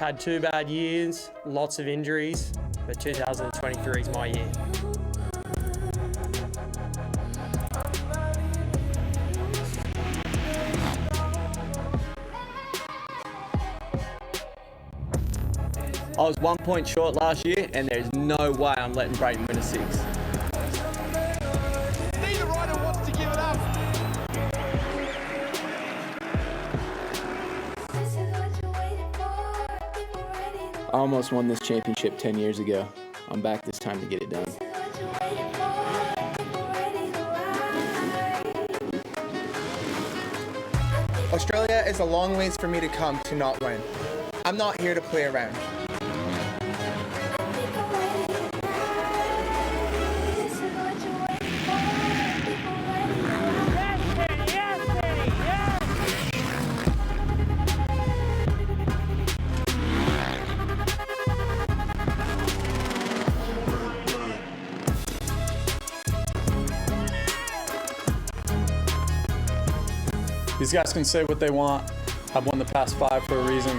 had 2 bad years, lots of injuries, but 2023 is my year. I was 1 point short last year, and there's no way I'm letting Brayton win a 6. Neither rider wants to give it up. I almost won this championship 10 years ago. I'm back this time to get it done. Australia is a long ways for me to come to not win. I'm not here to play around. These guys can say what they want. I've won the past 5 for a reason,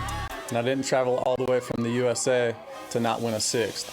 and I didn't travel all the way from the USA to not win a 6th.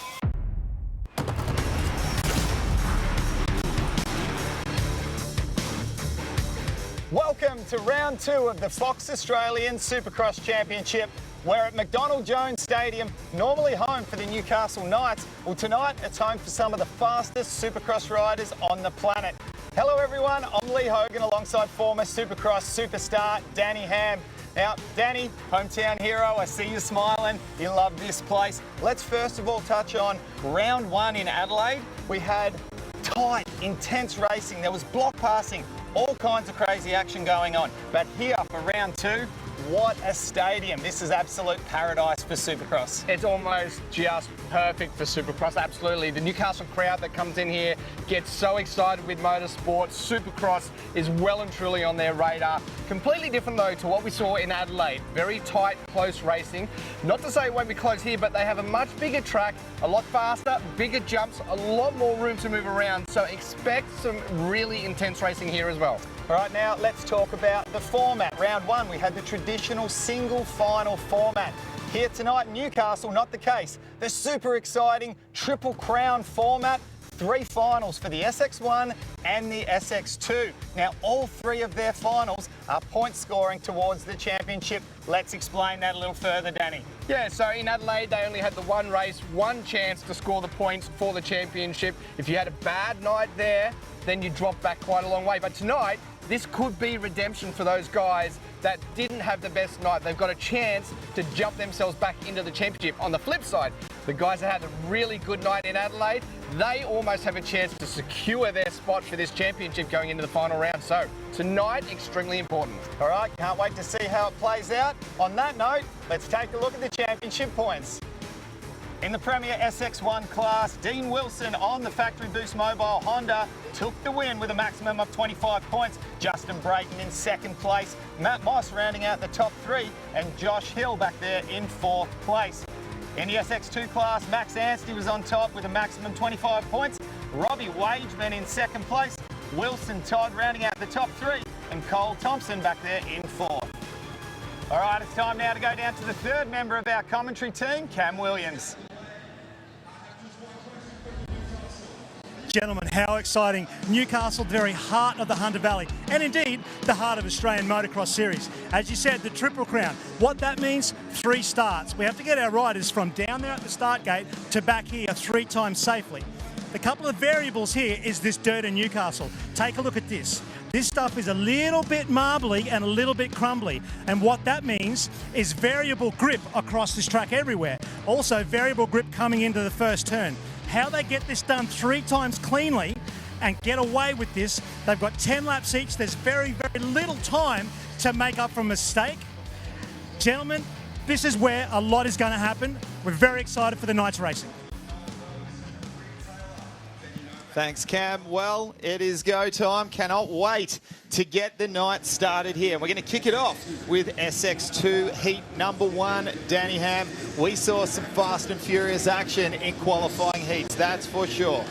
Welcome to round 2 of the Fox Australian Supercross Championship. We're at McDonald Jones Stadium, normally home for the Newcastle Knights. Well, tonight it's home for some of the fastest Supercross riders on the planet. Hello everyone, I'm Lee Hogan alongside former Supercross superstar Danny Ham. Now, Danny, hometown hero, I see you smiling. You love this place. Let's first of all touch on round 1 in Adelaide. We had tight, intense racing. There was block passing, all kinds of crazy action going on. But here for round 2, what a stadium. This is absolute paradise for Supercross. It's almost just perfect for Supercross, absolutely. The Newcastle crowd that comes in here gets so excited with motorsport. Supercross is well and truly on their radar. Completely different though to what we saw in Adelaide. Very tight, close racing. Not to say it won't be close here, but they have a much bigger track, a lot faster, bigger jumps, a lot more room to move around. So expect some really intense racing here as well. All right, now let's talk about the format. Round 1, we had the traditional single final format. Here tonight in Newcastle, not the case. The super exciting Triple Crown format. 3 finals for the SX1 and the SX2. Now, all 3 of their finals are point scoring towards the championship. Let's explain that a little further, Danny. Yeah, so in Adelaide, they only had the 1 race, 1 chance to score the points for the championship. If you had a bad night there, then you drop back quite a long way. But tonight, this could be redemption for those guys that didn't have the best night. They've got a chance to jump themselves back into the championship. On the flip side, the guys that had a really good night in Adelaide, they almost have a chance to secure their spot for this championship going into the final round. So tonight, extremely important. All right, can't wait to see how it plays out. On that note, let's take a look at the championship points. In the Premier SX1 class, Dean Wilson on the Factory Boost Mobile Honda took the win with a maximum of 25 points. Justin Brayton in 2nd place, Matt Moss rounding out the top 3, and Josh Hill back there in 4th place. In the SX2 class, Max Anstey was on top with a maximum 25 points. Robbie Wageman in 2nd place, Wilson Todd rounding out the top 3, and Cole Thompson back there in 4th. All right, it's time now to go down to the 3rd member of our commentary team, Cam Williams. Gentlemen, how exciting. Newcastle, the very heart of the Hunter Valley, and indeed the heart of Australian Motocross Series. As you said, the Triple Crown. What that means, 3 starts. We have to get our riders from down there at the start gate to back here 3 times safely. The couple of variables here is this dirt in Newcastle. Take a look at this. This stuff is a little bit marbly and a little bit crumbly. And what that means is variable grip across this track everywhere. Also variable grip coming into the first turn. How they get this done 3 times cleanly and get away with this, they've got 10 laps each. There's very, very little time to make up for a mistake. Gentlemen, this is where a lot is going to happen. We're very excited for the night's racing. Thanks, Cam. Well, it is go time. Cannot wait to get the night started here. We're going to kick it off with SX2 Heat number 1, Danny Ham. We saw some fast and furious action in qualifying heats, that's for sure.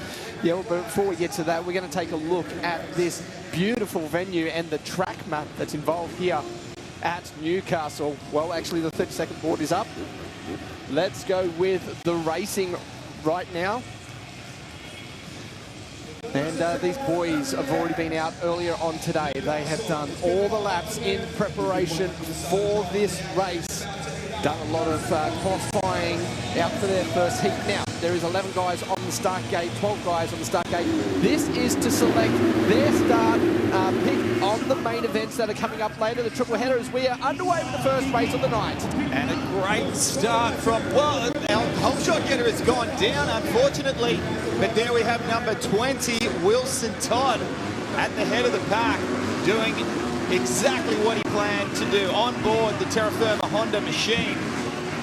Yeah, well, but before we get to that, we're going to take a look at this beautiful venue and the track map that's involved here at Newcastle. Well, actually, the 30-second board is up. let's go with the racing right now. And these boys have already been out earlier on today. They have done all the laps in preparation for this race. Done a lot of qualifying out for their first heat. Now, there is 11 guys on the start gate, 12 guys on the start gate. This is to select their start pick on the main events that are coming up later, the triple header, as we are underway with the first race of the night. And a great start from, well, our whole shot getter has gone down, unfortunately. But there we have number 20, Wilson Todd, at the head of the pack, doing exactly what he planned to do on board the Terra Firma Honda machine.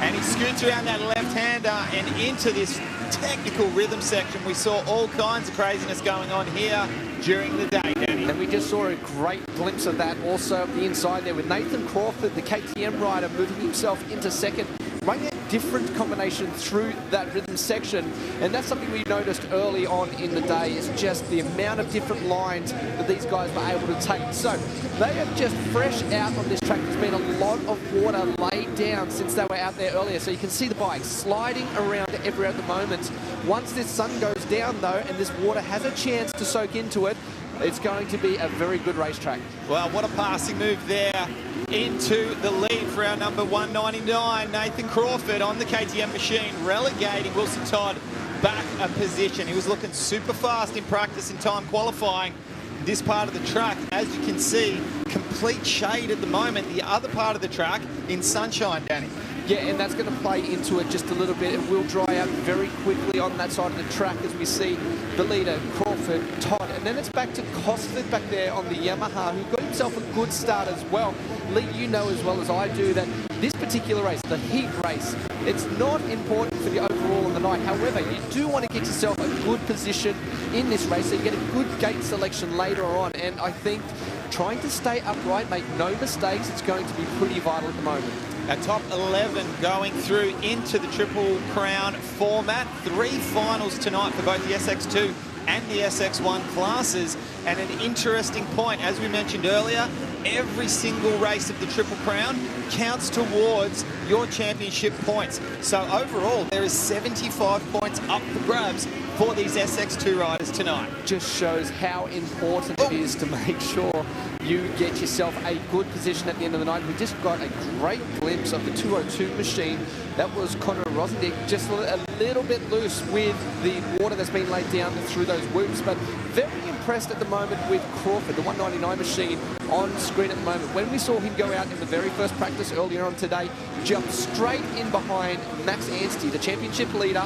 And he scoots around that left-hander and into this technical rhythm section. We saw all kinds of craziness going on here during the day, Danny. And we just saw a great glimpse of that also at the inside there with Nathan Crawford, the KTM rider, moving himself into second, running a different combination through that rhythm section. And that's something we noticed early on in the day, is just the amount of different lines that these guys were able to take. So they are just fresh out on this track. There's been a lot of water laid down since they were out there earlier. So you can see the bike sliding around everywhere at the moment. Once this sun goes down though, and this water has a chance to soak into it, it's going to be a very good racetrack. Well, what a passing move there into the lead for our number 199, Nathan Crawford, on the KTM machine, relegating Wilson Todd back a position. He was looking super fast in practice and time qualifying. This part of the track, as you can see, complete shade at the moment. The other part of the track in sunshine, Danny. Yeah, and that's going to play into it just a little bit. It will dry out very quickly on that side of the track as we see the leader, Crawford, Todd. And then it's back to Kostic back there on the Yamaha, who got himself a good start as well. Lee, you know as well as I do that this particular race, the heat race, it's not important for the overall of the night. However, you do want to get yourself a good position in this race so you get a good gate selection later on. And I think trying to stay upright, make no mistakes, it's going to be pretty vital at the moment. A top 11 going through into the Triple Crown format. 3 finals tonight for both the SX2 and the SX1 classes. And an interesting point, as we mentioned earlier, every single race of the Triple Crown counts towards your championship points. So overall, there is 75 points up for grabs for these SX2 riders tonight. Just shows how important it is to make sure you get yourself a good position at the end of the night. We just got a great glimpse of the 202 machine. That was Connor Rosendick, just a little bit loose with the water that's been laid down through those whoops, but very impressed at the moment with Crawford, the 199 machine, on screen at the moment. When we saw him go out in the very first practice earlier on today, jumped straight in behind Max Anstey, the championship leader,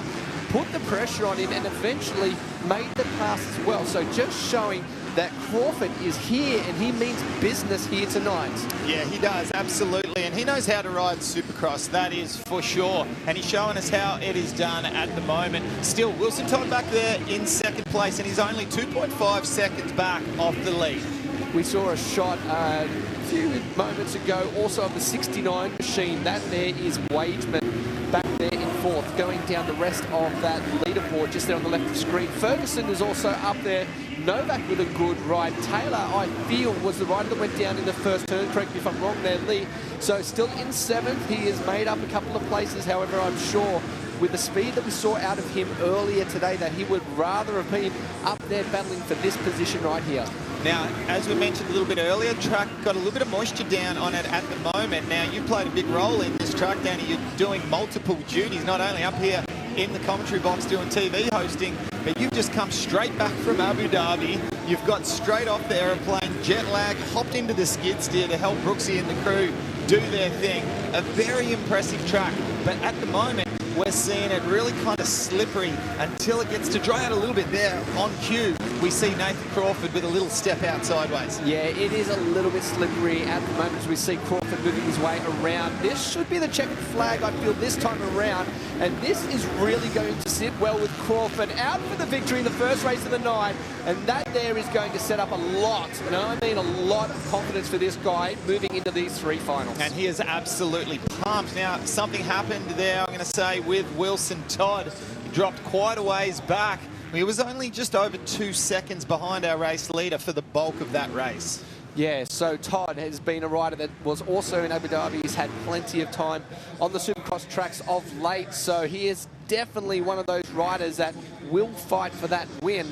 put the pressure on him and eventually made the pass as well. So just showing that Crawford is here and he means business here tonight. Yeah, he does, absolutely. And he knows how to ride Supercross, that is for sure. And he's showing us how it is done at the moment. Still, Wilson Todd back there in second place, and he's only 2.5 seconds back off the lead. We saw a shot a few moments ago also of the 69 machine. That there is Wageman back there in fourth, going down the rest of that leaderboard just there on the left of the screen. Ferguson is also up there. Novak with a good ride. Taylor, I feel, was the rider that went down in the first turn. Correct me if I'm wrong there, Lee. So still in seventh. He has made up a couple of places. However, I'm sure with the speed that we saw out of him earlier today that he would rather have been up there battling for this position right here. Now, as we mentioned a little bit earlier, track got a little bit of moisture down on it at the moment. Now, you played a big role in this track, Danny. You're doing multiple duties, not only up here in the commentary box doing TV hosting, but you've just come straight back from Abu Dhabi. You've got straight off the aeroplane, jet lag, hopped into the skid steer to help Brooksy and the crew do their thing. A very impressive track, but at the moment, we're seeing it really kind of slippery until it gets to dry out a little bit there on cue. We see Nathan Crawford with a little step out sideways. Yeah, it is a little bit slippery at the moment as we see Crawford moving his way around. This should be the checkered flag, I feel, this time around. And this is really going to sit well with Crawford out for the victory in the first race of the night. And that there is going to set up a lot, and I mean a lot of confidence for this guy moving into these 3 finals. And he is absolutely pumped. Now, something happened there, I'm going to say, with Wilson Todd. He dropped quite a ways back. He was only just over 2 seconds behind our race leader for the bulk of that race. Yeah, so Todd has been a rider that was also in Abu Dhabi. He's had plenty of time on the Supercross tracks of late, so he is definitely one of those riders that will fight for that win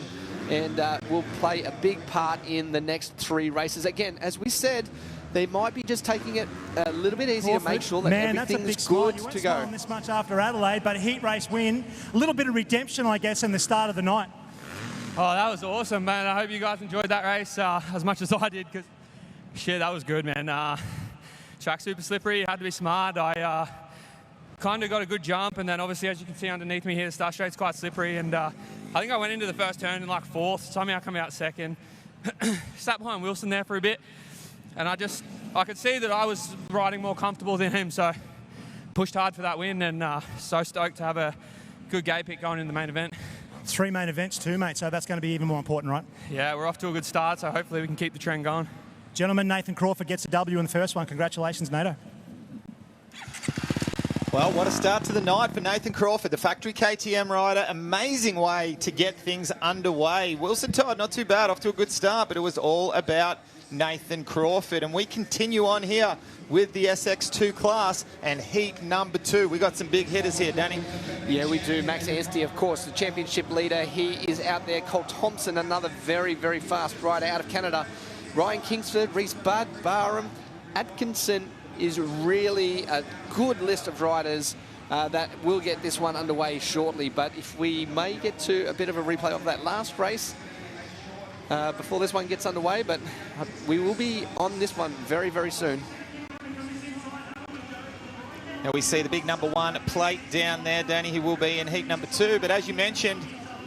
and will play a big part in the next 3 races. Again, as we said, they might be just taking it a little bit easier to make sure that everything's good to go. Man, this much after Adelaide, but a heat race win. A little bit of redemption, I guess, in the start of the night. Oh, that was awesome, man. I hope you guys enjoyed that race as much as I did, because, shit, that was good, man. Track super slippery, had to be smart. I kind of got a good jump, and then obviously, as you can see underneath me here, the start straight's quite slippery, and I think I went into the first turn in like 4th, somehow come out 2nd. Sat behind Wilson there for a bit, and I could see that I was riding more comfortable than him, so pushed hard for that win, and so stoked to have a good gate pick going in the main event. 3 main events too, mate, so that's going to be even more important, right? Yeah, we're off to a good start, so hopefully we can keep the trend going. Gentlemen, Nathan Crawford gets a W in the first one. Congratulations, Nato. Well, what a start to the night for Nathan Crawford, the factory KTM rider. Amazing way to get things underway. Wilson Todd, not too bad, off to a good start, but it was all about Nathan Crawford. And we continue on here with the SX2 class and heat number 2. We got some big hitters here, Danny. Yeah, we do. Max Anstey, of course, the championship leader. He is out there. Cole Thompson, another very, very fast rider out of Canada. Ryan Kingsford, Reese Budd, Barham, Atkinson is really a good list of riders that will get this one underway shortly. But if we may get to a bit of a replay of that last race before this one gets underway, but we will be on this one very, very soon. Now we see the big number 1 plate down there, Danny. He will be in heat number 2. But as you mentioned,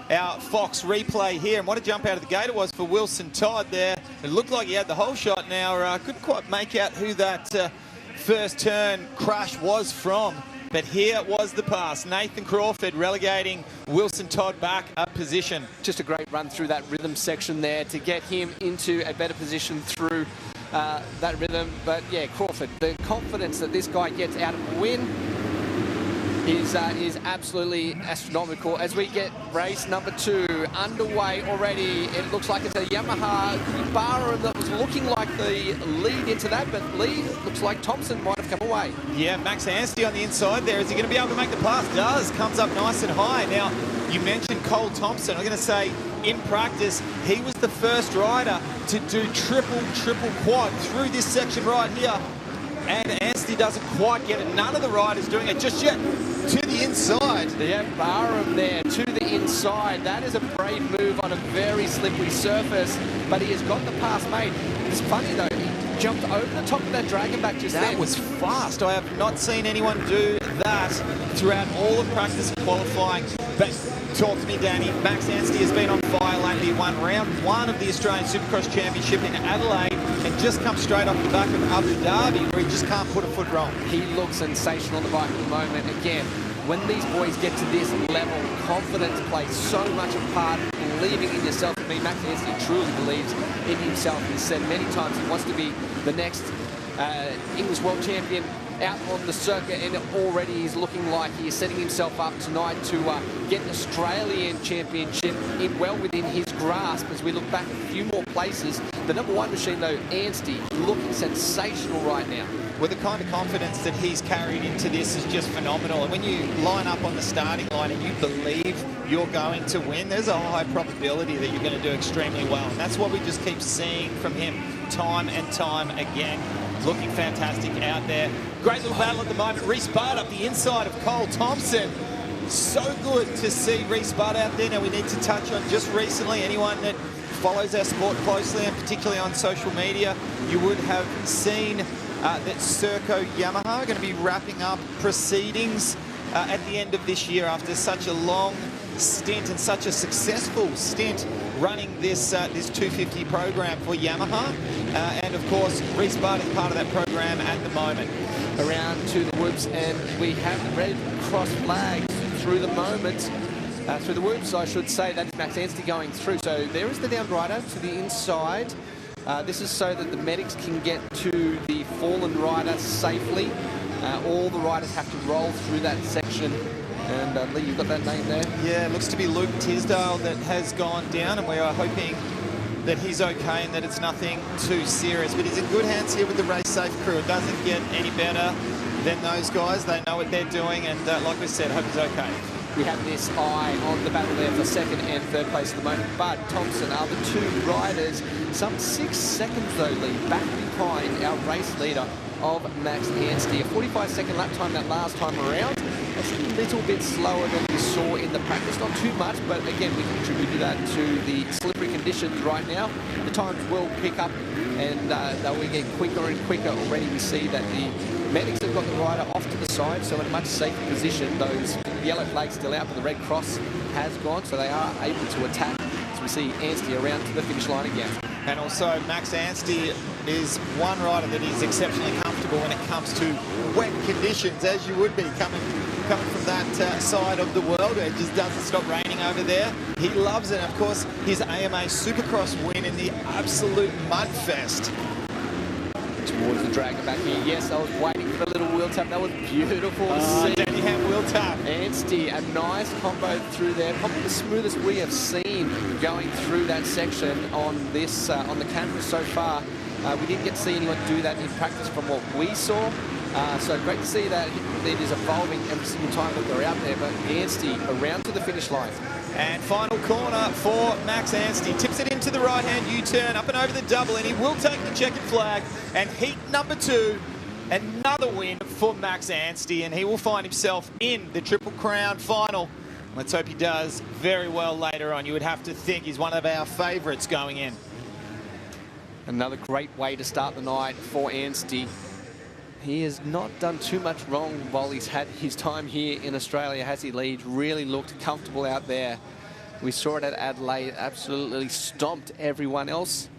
our Fox replay here, and what a jump out of the gate it was for Wilson Todd there. It looked like he had the whole shot now. Couldn't quite make out who that first turn crash was from. But here was the pass. Nathan Crawford relegating Wilson Todd back a position. Just a great run through that rhythm section there to get him into a better position through that rhythm. But yeah, Crawford, the confidence that this guy gets out of a win is absolutely astronomical. As we get race number 2 underway already, it looks like it's a Yamaha Barham that was looking like the lead into that, but lead looks like Thompson might have come away. Yeah, Max Anstey on the inside there. Is he going to be able to make the pass? Does. Comes up nice and high. Now, you mentioned Cole Thompson. I'm going to say, in practice, he was the first rider to do triple quad through this section right here. And Anstey doesn't quite get it. None of the riders doing it just yet. To the inside. Yeah, Barham there to the inside. That is a brave move on a very slippery surface, but he has got the pass made. It's funny though, he jumped over the top of that dragon back just then. That was fast. I have not seen anyone do that throughout all of practice and qualifying. But talk to me, Danny. Max Anstey has been on fire lately. He won round 1 of the Australian Supercross Championship in Adelaide and just come straight off the back of Abu Dhabi, where he just can't put a foot wrong. He looks sensational on the bike at the moment. Again, when these boys get to this level, confidence plays so much a part, believing in yourself. I mean, Max Anstey truly believes in himself. He's said many times he wants to be the next English world champion out on the circuit, and already he's looking like he is setting himself up tonight to get an Australian championship well within his grasp. As we look back a few more places, the number 1 machine though, Anstey, looking sensational right now. Well, the kind of confidence that he's carried into this is just phenomenal. And when you line up on the starting line and you believe you're going to win, there's a high probability that you're going to do extremely well. And that's what we just keep seeing from him time and time again. Looking fantastic out there. Great little battle at the moment. Reese Budd up the inside of Cole Thompson. So good to see Reese Budd out there. Now we need to touch on just recently, anyone that follows our sport closely and particularly on social media, you would have seen that Serco Yamaha are going to be wrapping up proceedings at the end of this year after such a long stint and such a successful stint running this 250 program for Yamaha. And of course, Reese Budd is part of that program at the moment. Around to the whoops, and we have the red cross flags through the moment. Through the whoops, I should say. That's Max Anstey going through. So there is the downed rider to the inside. This is so that the medics can get to the fallen rider safely. All the riders have to roll through that section. And Lee, you've got that name there? Yeah, it looks to be Luke Tisdale that has gone down, and we are hoping that he's okay and that it's nothing too serious. But he's in good hands here with the race safe crew. It doesn't get any better than those guys. They know what they're doing, and like we said, hope he's okay. We have this eye on the battle there for second and third place at the moment. Bud Thompson are the two riders, some 6 seconds though lead back behind our race leader of Max Anstey. A 45-second lap time that last time around. That's a little bit slower than we saw in the practice. Not too much, but again, we can attribute that to the slippery conditions right now. The times will pick up and they will get quicker and quicker. Already we see that the medics have got the rider off to the side, so in a much safer position. Those yellow flags still out, but the red cross has gone, so they are able to attack. So we see Anstey around to the finish line again. And also, Max Anstey is one rider that is exceptionally comfortable when it comes to wet conditions, as you would be coming from that side of the world where it just doesn't stop raining over there. He loves it. And of course, his AMA Supercross win in the absolute mudfest. Towards the dragger back here. Yes, I was waiting for the little wheel tap. That was beautiful to see. Danny Ham wheel tap. Anstey, a nice combo through there. Probably the smoothest we have seen going through that section on this on the camera so far. We didn't get to see anyone do that in practice from what we saw. So great to see that it is evolving every single time that they're out there. But Anstey around to the finish line. And final corner for Max Anstey. Tips it into the right-hand U-turn, up and over the double, and he will take the checkered flag. And heat number 2, another win for Max Anstey, and he will find himself in the Triple Crown final. Let's hope he does very well later on. You would have to think he's one of our favourites going in. Another great way to start the night for Anstey. He has not done too much wrong while he's had his time here in Australia, has he, Lee? Really looked comfortable out there. We saw it at Adelaide, absolutely stomped everyone else.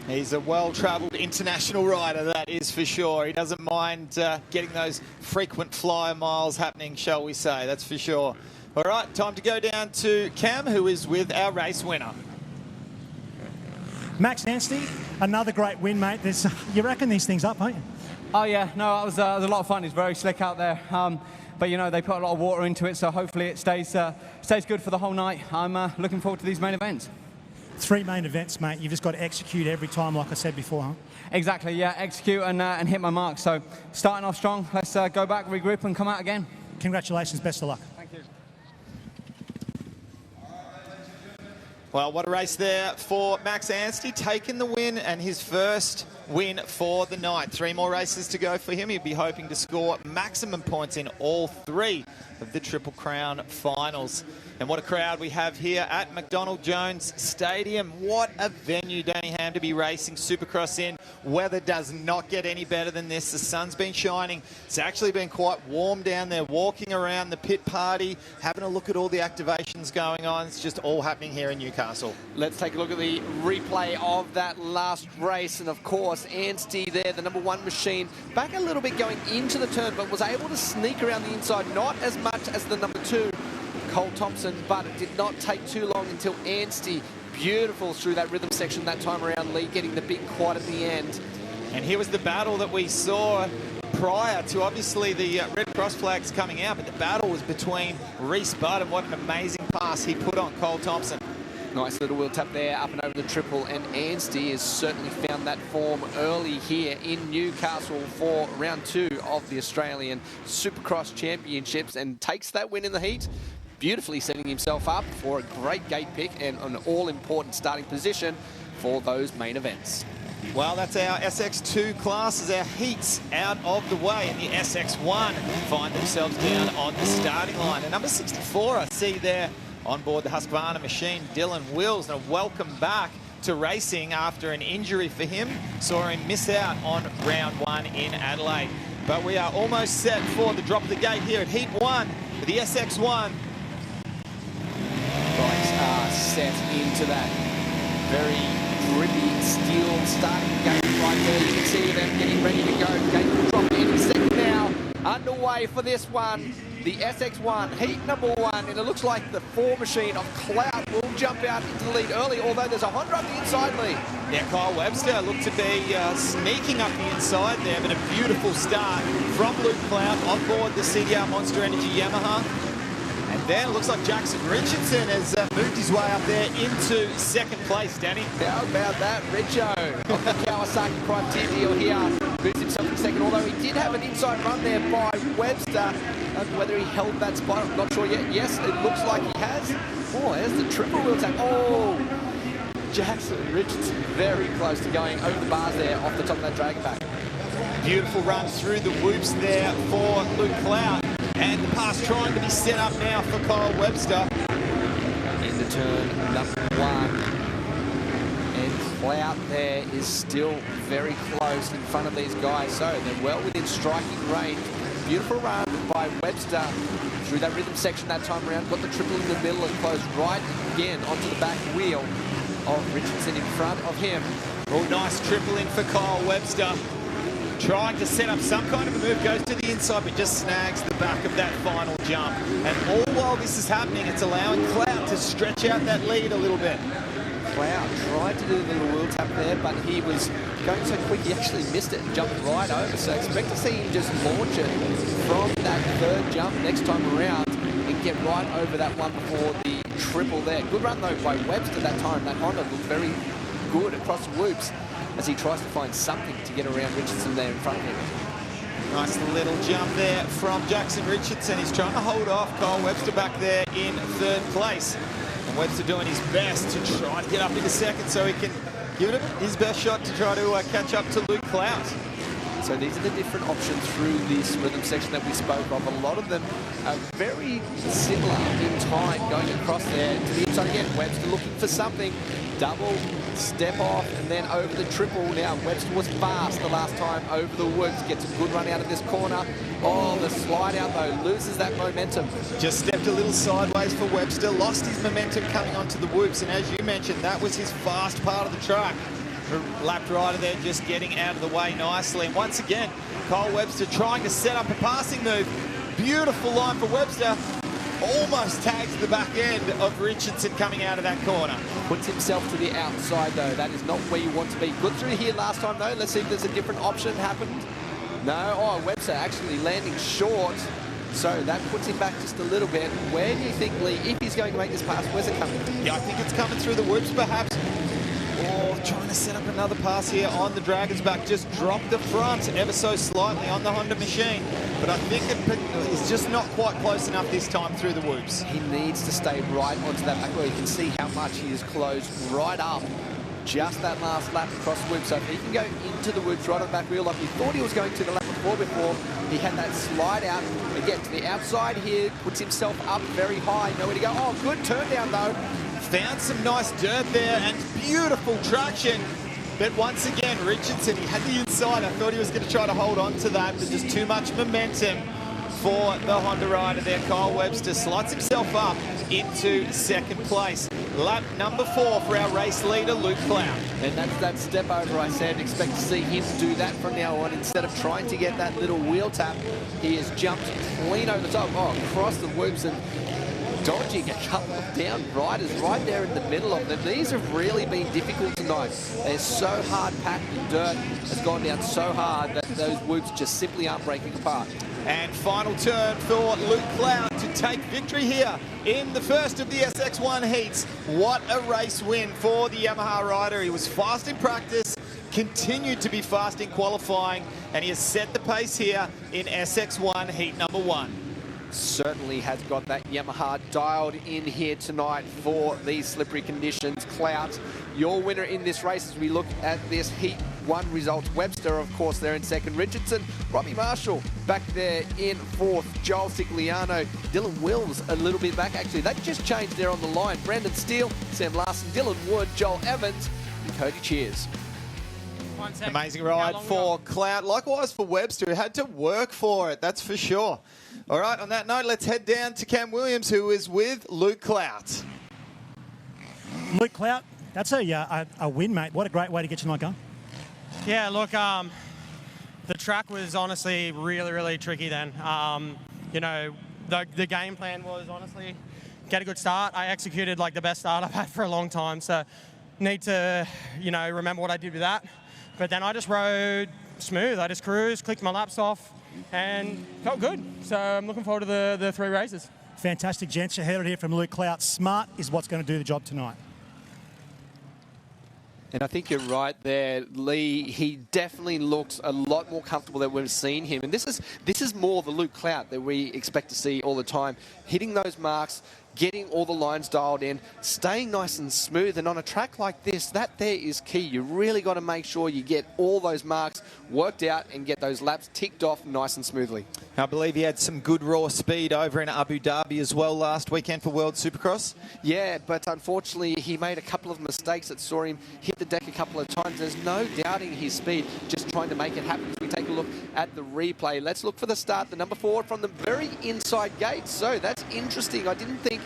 He's a well-travelled international rider, that is for sure. He doesn't mind getting those frequent flyer miles happening, shall we say, that's for sure. All right, time to go down to Cam, who is with our race winner. Max Anstey, another great win, mate. You reckon these things up, don't you? Oh yeah, no, it was a lot of fun. It's very slick out there, but you know they put a lot of water into it, so hopefully it stays good for the whole night. I'm looking forward to these main events. 3 main events, mate. You've just got to execute every time, like I said before, huh? Exactly, yeah, execute and hit my mark. So starting off strong, let's go back, regroup, and come out again. Congratulations, best of luck. Thank you. Well, what a race there for Max Anstey, taking the win and his first win for the night. 3 more races to go for him. He'll be hoping to score maximum points in all 3 of the Triple Crown finals. And what a crowd we have here at McDonald Jones Stadium. What a venue, Danny Ham, to be racing Supercross in. Weather does not get any better than this. The sun's been shining. It's actually been quite warm down there, walking around the pit party, having a look at all the activations going on. It's just all happening here in Newcastle. Let's take a look at the replay of that last race. And of course, Anstey there, the #1 machine, back a little bit going into the turn, but was able to sneak around the inside, not as much as the #2. Cole Thompson, but it did not take too long until Anstey, beautiful through that rhythm section that time around, Lee getting the big quad at the end. And here was the battle that we saw prior to obviously the red cross flags coming out, but the battle was between Reese Budd, and what an amazing pass he put on Cole Thompson. Nice little wheel tap there, up and over the triple, and Anstey has certainly found that form early here in Newcastle for round 2 of the Australian Supercross Championships, and takes that win in the heat, beautifully setting himself up for a great gate pick and an all-important starting position for those main events. Well, that's our SX2 classes, our heats out of the way, and the SX1 find themselves down on the starting line. And number 64, I see there on board the Husqvarna machine, Dylan Wills, and a welcome back to racing after an injury for him. Saw him miss out on round 1 in Adelaide. But we are almost set for the drop of the gate here at Heat 1 for the SX1. Bikes are set into that very grippy steel starting gate right there. You can see them getting ready to go. Gate will drop any second now. Underway for this one. The SX1, heat #1, and it looks like the 4 machine of Clout will jump out into the lead early, although there's a Honda up the inside lead. Yeah, Kyle Webster looked to be sneaking up the inside there, but a beautiful start from Luke Clout on board the CDR Monster Energy Yamaha. And then it looks like Jackson Richardson has moved his way up there into second place, Danny. How about that, Richo? On the Kawasaki Prime Team deal here. Moves himself in second, although he did have an inside run there by Webster. Whether he held that spot, I'm not sure yet. Yes, it looks like he has. Oh, there's the triple wheel tap. Oh, Jackson Richardson very close to going over the bars there off the top of that dragon pack. Beautiful run through the whoops there for Luke Cloud. And the pass trying to be set up now for Kyle Webster. Into turn number 1. And Clout there is still very close in front of these guys. So they're well within striking range. Beautiful run by Webster through that rhythm section that time around. Got the triple in the middle and closed right again onto the back wheel of Richardson in front of him. Oh, nice triple in for Kyle Webster. Trying to set up some kind of a move, goes to the inside, but just snags the back of that final jump. And all while this is happening, it's allowing Cloud to stretch out that lead a little bit. Cloud tried to do the little wheel tap there, but he was going so quick he actually missed it and jumped right over. So expect to see him just launch it from that third jump next time around and get right over that one before the triple there. Good run though by Webster that time. That Honda looked very good across the whoops as he tries to find something to get around Richardson there in front of him. Nice little jump there from Jackson Richardson. He's trying to hold off Kyle Webster back there in third place. And Webster doing his best to try and get up into second so he can give it his best shot to try to catch up to Luke Clout. So these are the different options through this rhythm section that we spoke of. A lot of them are very similar in time going across there to the inside again. Webster looking for something. Double, step off, and then over the triple. Now, Webster was fast the last time over the woods. Gets a good run out of this corner. Oh, the slide out, though, loses that momentum. Just stepped a little sideways for Webster. Lost his momentum coming onto the whoops. And as you mentioned, that was his fast part of the track. Lapped rider there just getting out of the way nicely. And once again, Kyle Webster trying to set up a passing move. Beautiful line for Webster. Almost tags the back end of Richardson coming out of that corner. Puts himself to the outside, though. That is not where you want to be. Good through here last time, though. Let's see if there's a different option happened. No. Oh, Webster actually landing short. So that puts him back just a little bit. Where do you think, Lee, if he's going to make this pass, where's it coming? Yeah, I think it's coming through the whoops, perhaps. Oh, trying to set up another pass here on the Dragon's back. Just dropped the front ever so slightly on the Honda machine. But I think it's just not quite close enough this time through the whoops. He needs to stay right onto that back wheel. You can see how much he is closed right up. Just that last lap across the whoop. So if he can go into the whoops right on the back wheel like he thought he was going to the lap before, he had that slide out. Again, to the outside here, puts himself up very high. Nowhere to go. Oh, good turn down though. Found some nice dirt there and beautiful traction. But once again, Richardson, he had the inside. I thought he was going to try to hold on to that, but just too much momentum for the Honda rider there. Kyle Webster slides himself up into second place. Lap number 4 for our race leader, Luke Clout. And that's that step over I said. Expect to see him do that from now on. Instead of trying to get that little wheel tap, he has jumped clean over the top. Oh, across the whoops and dodging a couple of down riders right there in the middle of them. These have really been difficult tonight. They're so hard packed. The dirt has gone down so hard that those whoops just simply aren't breaking apart. And final turn for Luke Clout to take victory here in the first of the SX1 heats. What a race win for the Yamaha rider. He was fast in practice, continued to be fast in qualifying, and he has set the pace here in SX1 heat number 1. Certainly has got that Yamaha dialed in here tonight for these slippery conditions. Clout, your winner in this race as we look at this Heat 1 results. Webster, of course, there in second. Richardson, Robbie Marshall back there in fourth. Joel Siciliano, Dylan Wills a little bit back. Actually, that just changed there on the line. Brandon Steele, Sam Larson, Dylan Wood, Joel Evans, and Cody Cheers. Amazing ride for Clout. Likewise for Webster, who had to work for it, that's for sure. All right, on that note, let's head down to Cam Williams, who is with Luke Clout. Luke Clout, that's a win, mate. What a great way to get your night going. Yeah, look, the track was honestly really, really tricky then. You know, the game plan was honestly get a good start. I executed like the best start I've had for a long time, so need to, you know, remember what I did with that. But then I just rode smooth. I just cruised, clicked my laps off, and felt good. So I'm looking forward to the 3 races. Fantastic, gents. You heard it here from Luke Clout. Smart is what's going to do the job tonight. And I think you're right there, Lee. He definitely looks a lot more comfortable than we've seen him. And this is more the Luke Clout that we expect to see all the time. Hitting those marks, getting all the lines dialed in, staying nice and smooth. And on a track like this, that there is key. You really got to make sure you get all those marks worked out and get those laps ticked off nice and smoothly. I believe he had some good raw speed over in Abu Dhabi as well last weekend for World Supercross. Yeah, but unfortunately he made a couple of mistakes that saw him hit the deck a couple of times. There's no doubting his speed, just trying to make it happen. If we take a look at the replay, let's look for the start, the number 4 from the very inside gate. So that's interesting. I didn't think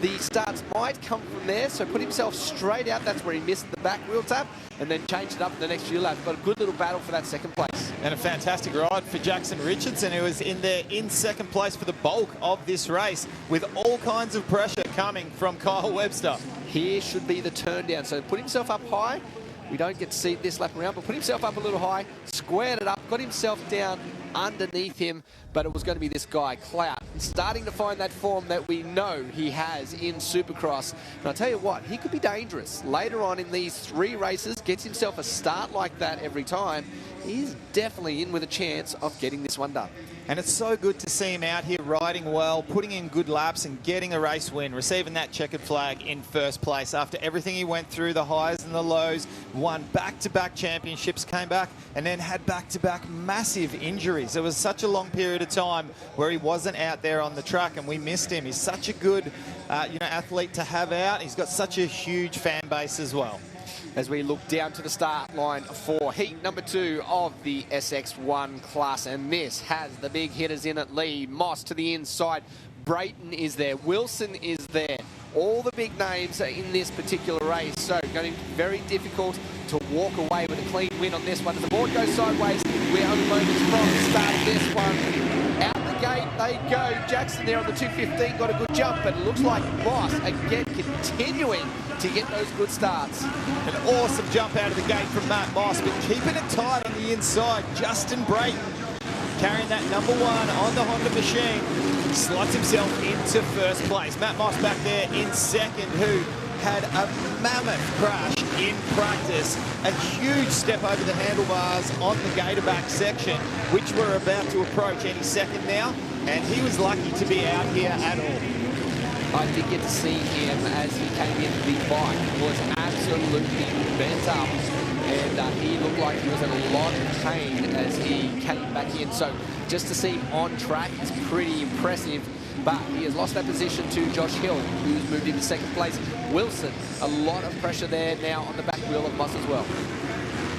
the starts might come from there, so put himself straight out. That's where he missed the back wheel tap and then changed it up in the next few laps. But a good little battle for that second place. And a fantastic ride for Jackson Richardson, who was in there in second place for the bulk of this race, with all kinds of pressure coming from Kyle Webster. Here should be the turn down. So put himself up high. We don't get to see this lap around, but put himself up a little high, squared it up, got himself down underneath him, but it was going to be this guy, Clout, starting to find that form that we know he has in Supercross. And I'll tell you what, he could be dangerous. Later on in these 3 races, gets himself a start like that every time, he's definitely in with a chance of getting this one done. And it's so good to see him out here riding well, putting in good laps and getting a race win, receiving that checkered flag in first place after everything he went through, the highs and the lows, won back-to-back championships, came back and then had back-to-back massive injuries. It was such a long period of time where he wasn't out there on the track and we missed him. He's such a good athlete to have out. He's got such a huge fan base as well. As we look down to the start line for heat number 2 of the SX1 class. And this has the big hitters in it. Lee, Moss to the inside. Brayton is there. Wilson is there. All the big names are in this particular race. So going to be very difficult to walk away with a clean win on this one. As the board goes sideways, we're only moments from the start of this one. Out the gate they go. Jackson there on the 215 got a good jump, but it looks like Moss again continuing to get those good starts. An awesome jump out of the gate from Matt Moss, but keeping it tight on the inside. Justin Brayton carrying that number 1 on the Honda machine, slots himself into first place. Matt Moss back there in second, who had a mammoth crash in practice. A huge step over the handlebars on the gator back section, which we're about to approach any second now, and he was lucky to be out here at all. I did get to see him as he came in. The bike was absolutely bent up, and he looked like he was in a lot of pain as he came back in. So just to see him on track is pretty impressive. But he has lost that position to Josh Hill, who's moved into second place. Wilson, a lot of pressure there now on the back wheel of Moss as well.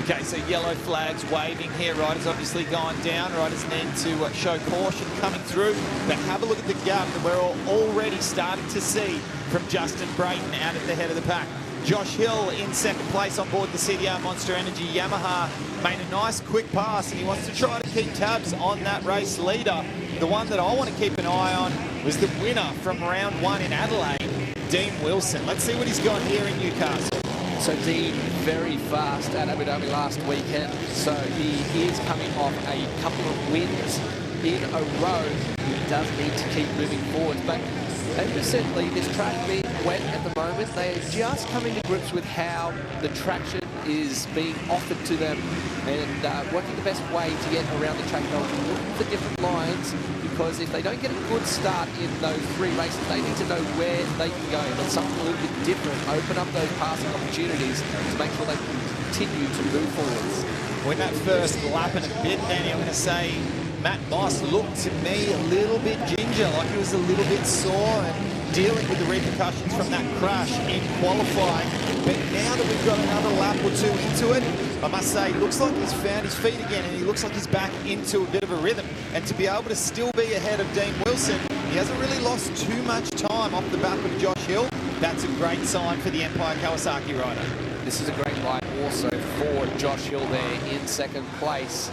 Okay, so yellow flags waving here. Riders obviously gone down. Riders need to show caution coming through. But have a look at the gap that we're already starting to see from Justin Brayton out at the head of the pack. Josh Hill in second place on board the CDR Monster Energy Yamaha. Made a nice quick pass and he wants to try to keep tabs on that race leader. The one that I want to keep an eye on was the winner from round 1 in Adelaide, Dean Wilson. Let's see what he's got here in Newcastle. So Dean, very fast at Abu Dhabi last weekend. So he is coming off a couple of wins in a row. He does need to keep moving forward. But recently, this track being wet at the moment, they are just coming to grips with how the traction is being offered to them and working the best way to get around the track. They'll be looking for different lines, because if they don't get a good start in those 3 races, they need to know where they can go. But something a little bit different, open up those passing opportunities to make sure they continue to move forwards. When that first lap and a bit, Danny, I'm going to say Matt Moss looked to me a little bit ginger, like he was a little bit sore and dealing with the repercussions from that crash in qualifying. But now that we've got another lap or 2 into it, I must say, looks like he's found his feet again and he looks like he's back into a bit of a rhythm. And to be able to still be ahead of Dean Wilson, he hasn't really lost too much time off the back of Josh Hill. That's a great sign for the Empire Kawasaki rider. This is a great line also for Josh Hill there in second place.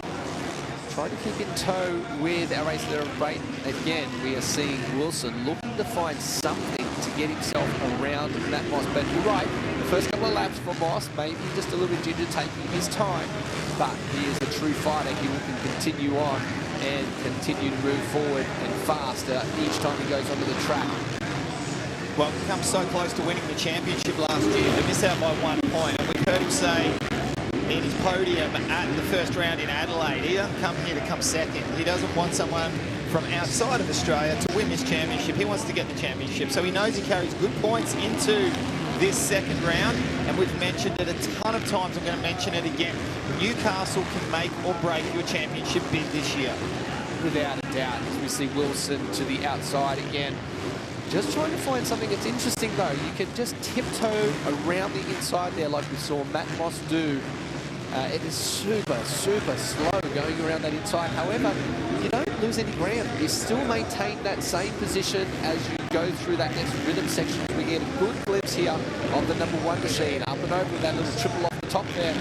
Trying to keep in tow with our race there of Brayton. Again, we are seeing Wilson looking to find something to get himself around Matt Moss. But you're right, the first couple of laps for Moss, maybe just a little bit ginger, taking his time. But he is a true fighter. He will continue on and continue to move forward and faster each time he goes onto the track. Well, he come so close to winning the championship last year to miss out by 1 point. And we heard him say in his podium at the first round in Adelaide, he doesn't come here to come second. He doesn't want someone from outside of Australia to win this championship. He wants to get the championship. So he knows he carries good points into this second round. And we've mentioned it a ton of times. I'm going to mention it again. Newcastle can make or break your championship bid this year. Without a doubt, as we see Wilson to the outside again. Just trying to find something that's interesting, though. You can just tiptoe around the inside there like we saw Matt Moss do. It is super, super slow going around that inside. However, you don't lose any ground. You still maintain that same position as you go through that next rhythm section. We get a good glimpse here of the #1 machine. Up and over with that little triple off the top there.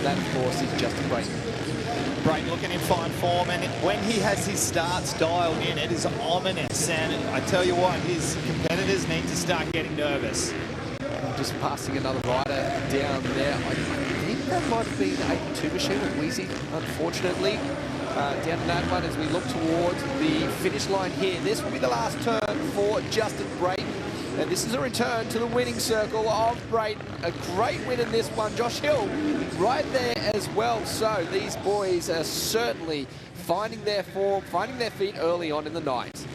That, of course, is just a break. Brayton looking in fine form, and when he has his starts dialed in, it is ominous. And I tell you what, his competitors need to start getting nervous. Just passing another rider down there. I think that might have been a 2 machine or Wheezy, unfortunately. Down in that one as we look towards the finish line here. This will be the last turn for Justin Brayton. And this is a return to the winning circle of Brayton. A great win in this one. Josh Hill right there as well. So these boys are certainly finding their form, finding their feet early on in the night.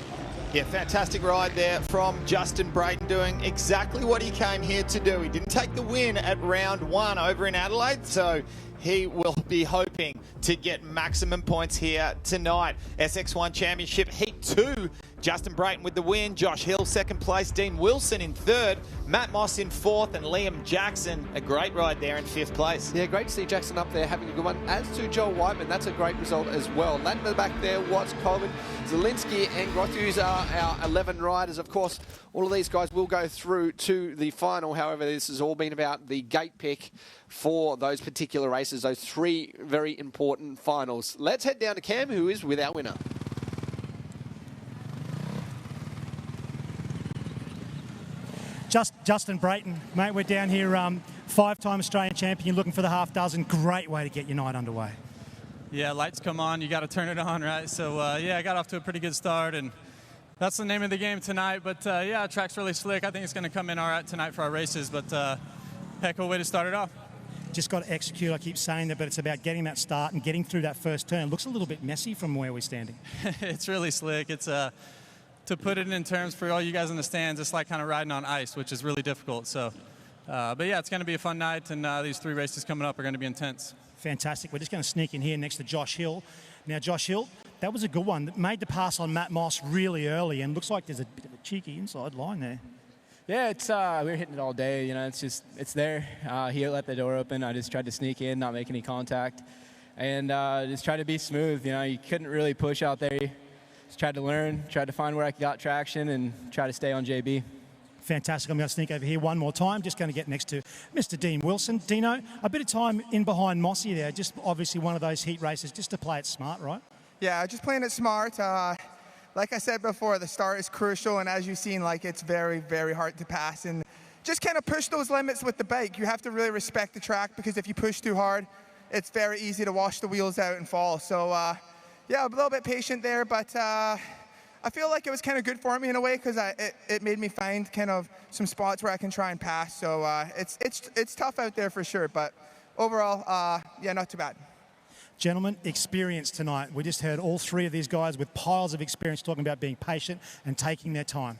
Yeah, fantastic ride there from Justin Brayton, doing exactly what he came here to do. He didn't take the win at round 1 over in Adelaide, so he will be hoping to get maximum points here tonight. SX1 Championship Heat 2. Justin Brayton with the win. Josh Hill second place. Dean Wilson in third. Matt Moss in fourth. And Liam Jackson, a great ride there in 5th place. Yeah, great to see Jackson up there having a good one. As to Joel Whiteman, that's a great result as well. Landing in the back there, Watts, Colvin, Zielinski and Grothus are our 11 riders. Of course, all of these guys will go through to the final. However, this has all been about the gate pick for those particular races, those 3 very important finals. Let's head down to Cam, who is with our winner. Justin Brayton, mate, we're down here, 5-time Australian champion, looking for the half dozen. Great way to get your night underway. Yeah, lights come on, you got to turn it on, right? So, yeah, I got off to a pretty good start, and that's the name of the game tonight. But, yeah, track's really slick. I think it's going to come in all right tonight for our races, but heck of a way to start it off. Just got to execute, I keep saying that, but it's about getting that start and getting through that first turn. It looks a little bit messy from where we're standing. It's really slick. It's to put it in terms for all you guys in the stands, it's like kind of riding on ice, which is really difficult. So, but yeah, it's going to be a fun night, and these 3 races coming up are going to be intense. Fantastic. We're just going to sneak in here next to Josh Hill. Now, Josh Hill, that was a good one. Made the pass on Matt Moss really early, and looks like there's a bit of a cheeky inside line there. Yeah, it's we were hitting it all day. You know, it's there. He let the door open. I just tried to sneak in, not make any contact, and just try to be smooth. You know, you couldn't really push out there. Just tried to learn, tried to find where I got traction, and try to stay on JB. Fantastic. I'm going to sneak over here one more time. Just going to get next to Mr. Dean Wilson. Dino, a bit of time in behind Mossy there. Just obviously one of those heat races, just to play it smart, right? Yeah, just playing it smart. Like I said before, the start is crucial, and as you've seen, like, it's very, very hard to pass. And just kind of push those limits with the bike. You have to really respect the track, because if you push too hard, it's very easy to wash the wheels out and fall. So, yeah, a little bit patient there, but I feel like it was kind of good for me in a way, because it made me find kind of some spots where I can try and pass. So it's tough out there for sure, but overall, yeah, not too bad. Gentlemen, experience tonight. We just heard all 3 of these guys with piles of experience talking about being patient and taking their time.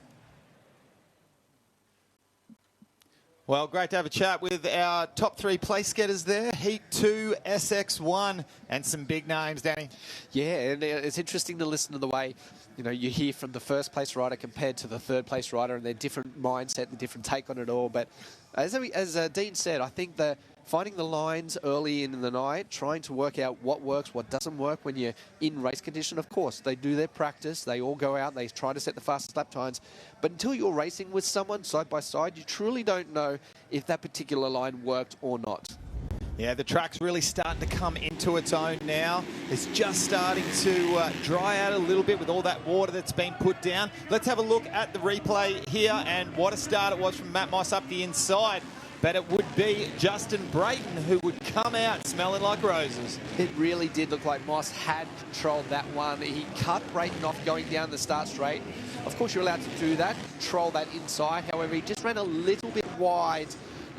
Well, great to have a chat with our top 3 place getters there. Heat 2, SX1, and some big names, Danny. Yeah, and it's interesting to listen to the way, you know, you hear from the first place rider compared to the third place rider and their different mindset, the different take on it all. But as Dean said, I think that finding the lines early in the night, trying to work out what works, what doesn't work when you're in race condition. Of course, they do their practice. They all go out. They try to set the fastest lap times. But until you're racing with someone side by side, you truly don't know if that particular line worked or not. Yeah, the track's really starting to come into its own now. It's just starting to dry out a little bit with all that water that's been put down. Let's have a look at the replay here, and what a start it was from Matt Moss up the inside. but it would be Justin Brayton who would come out smelling like roses. It really did look like Moss had controlled that one. He cut Brayton off going down the start straight. Of course, you're allowed to do that, control that inside. However, he just ran a little bit wide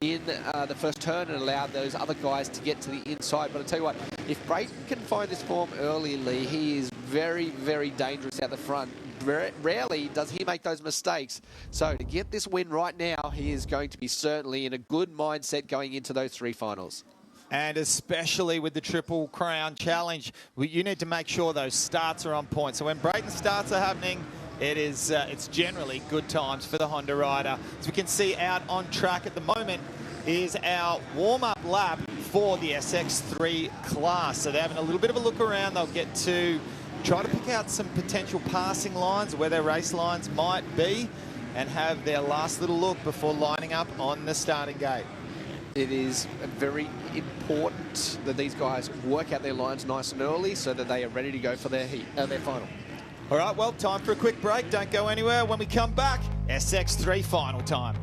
in the first turn and allowed those other guys to get to the inside. But I'll tell you what, if Brayton can find this form early, Lee, he is very, very dangerous out the front. Rarely does he make those mistakes. So to get this win right now, he is going to be certainly in a good mindset going into those 3 finals. And especially with the Triple Crown Challenge, you need to make sure those starts are on point. So when Brayton starts are happening, it's generally good times for the Honda rider. As we can see out on track at the moment is our warm-up lap for the SX3 class. So they're having a little bit of a look around. They'll get to try to pick out some potential passing lines, where their race lines might be, and have their last little look before lining up on the starting gate. It is very important that these guys work out their lines nice and early so that they are ready to go for their final. All right, well, time for a quick break. Don't go anywhere. When we come back, SX3 final time.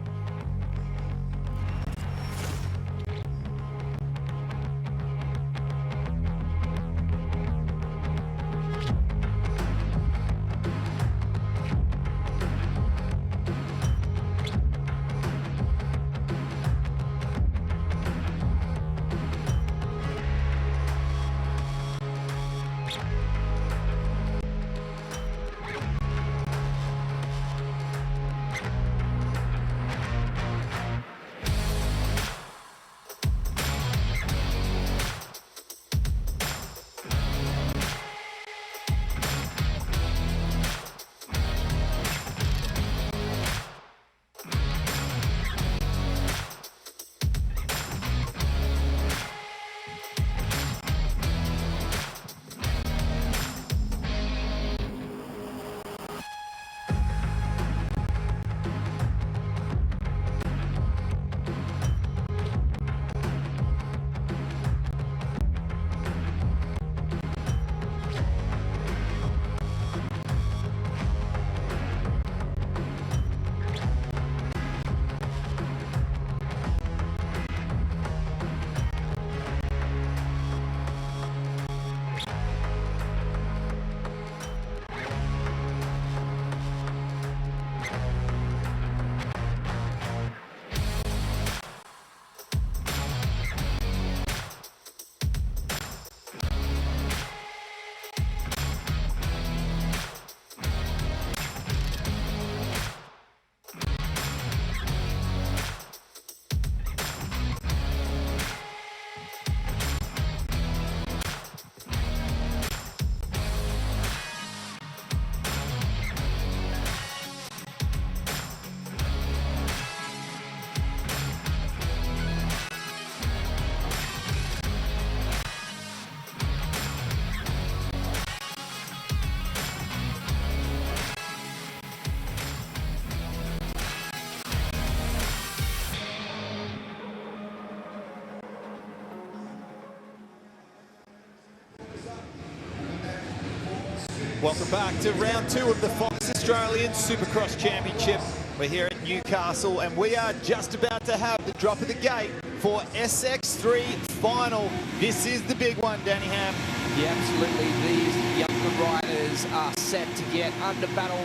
Welcome back to round 2 of the Fox Australian Supercross Championship. We're here at Newcastle and we are just about to have the drop of the gate for SX3 final. This is the big one, Danny Ham. Yeah, absolutely. These younger riders are set to get under battle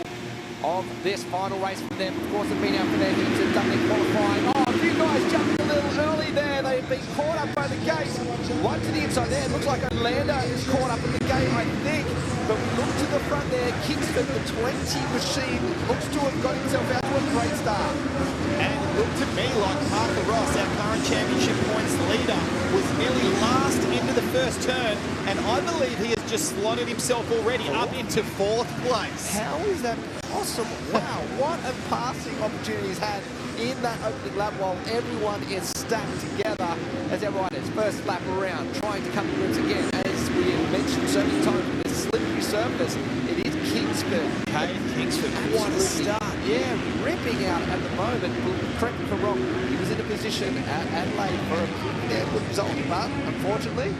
of this final race for them. Of course, they've been out for their heats and done their qualifying. Oh, a few guys jumping a little early there. They've been caught up by the gate. One to the inside there. It looks like Orlando is caught up in the gate, I think. But we look to the front there. Kingsford, the 20 machine, looks to have got himself out to a great start. And it looked to me like Parker Ross, our current championship points leader, was nearly last into the first turn. And I believe he has just slotted himself already up into 4th place. How is that possible? Wow, what a passing opportunity he's had in that opening lap while everyone is stacked together as their riders first lap around, trying to come to grips again. As we have mentioned so many times, with this slippery surface, it is Kingsford. Kingsford, what a start. Yeah, ripping out at the moment. Correct me if I'm wrong, he was in a position at Adelaide for a good result, but unfortunately,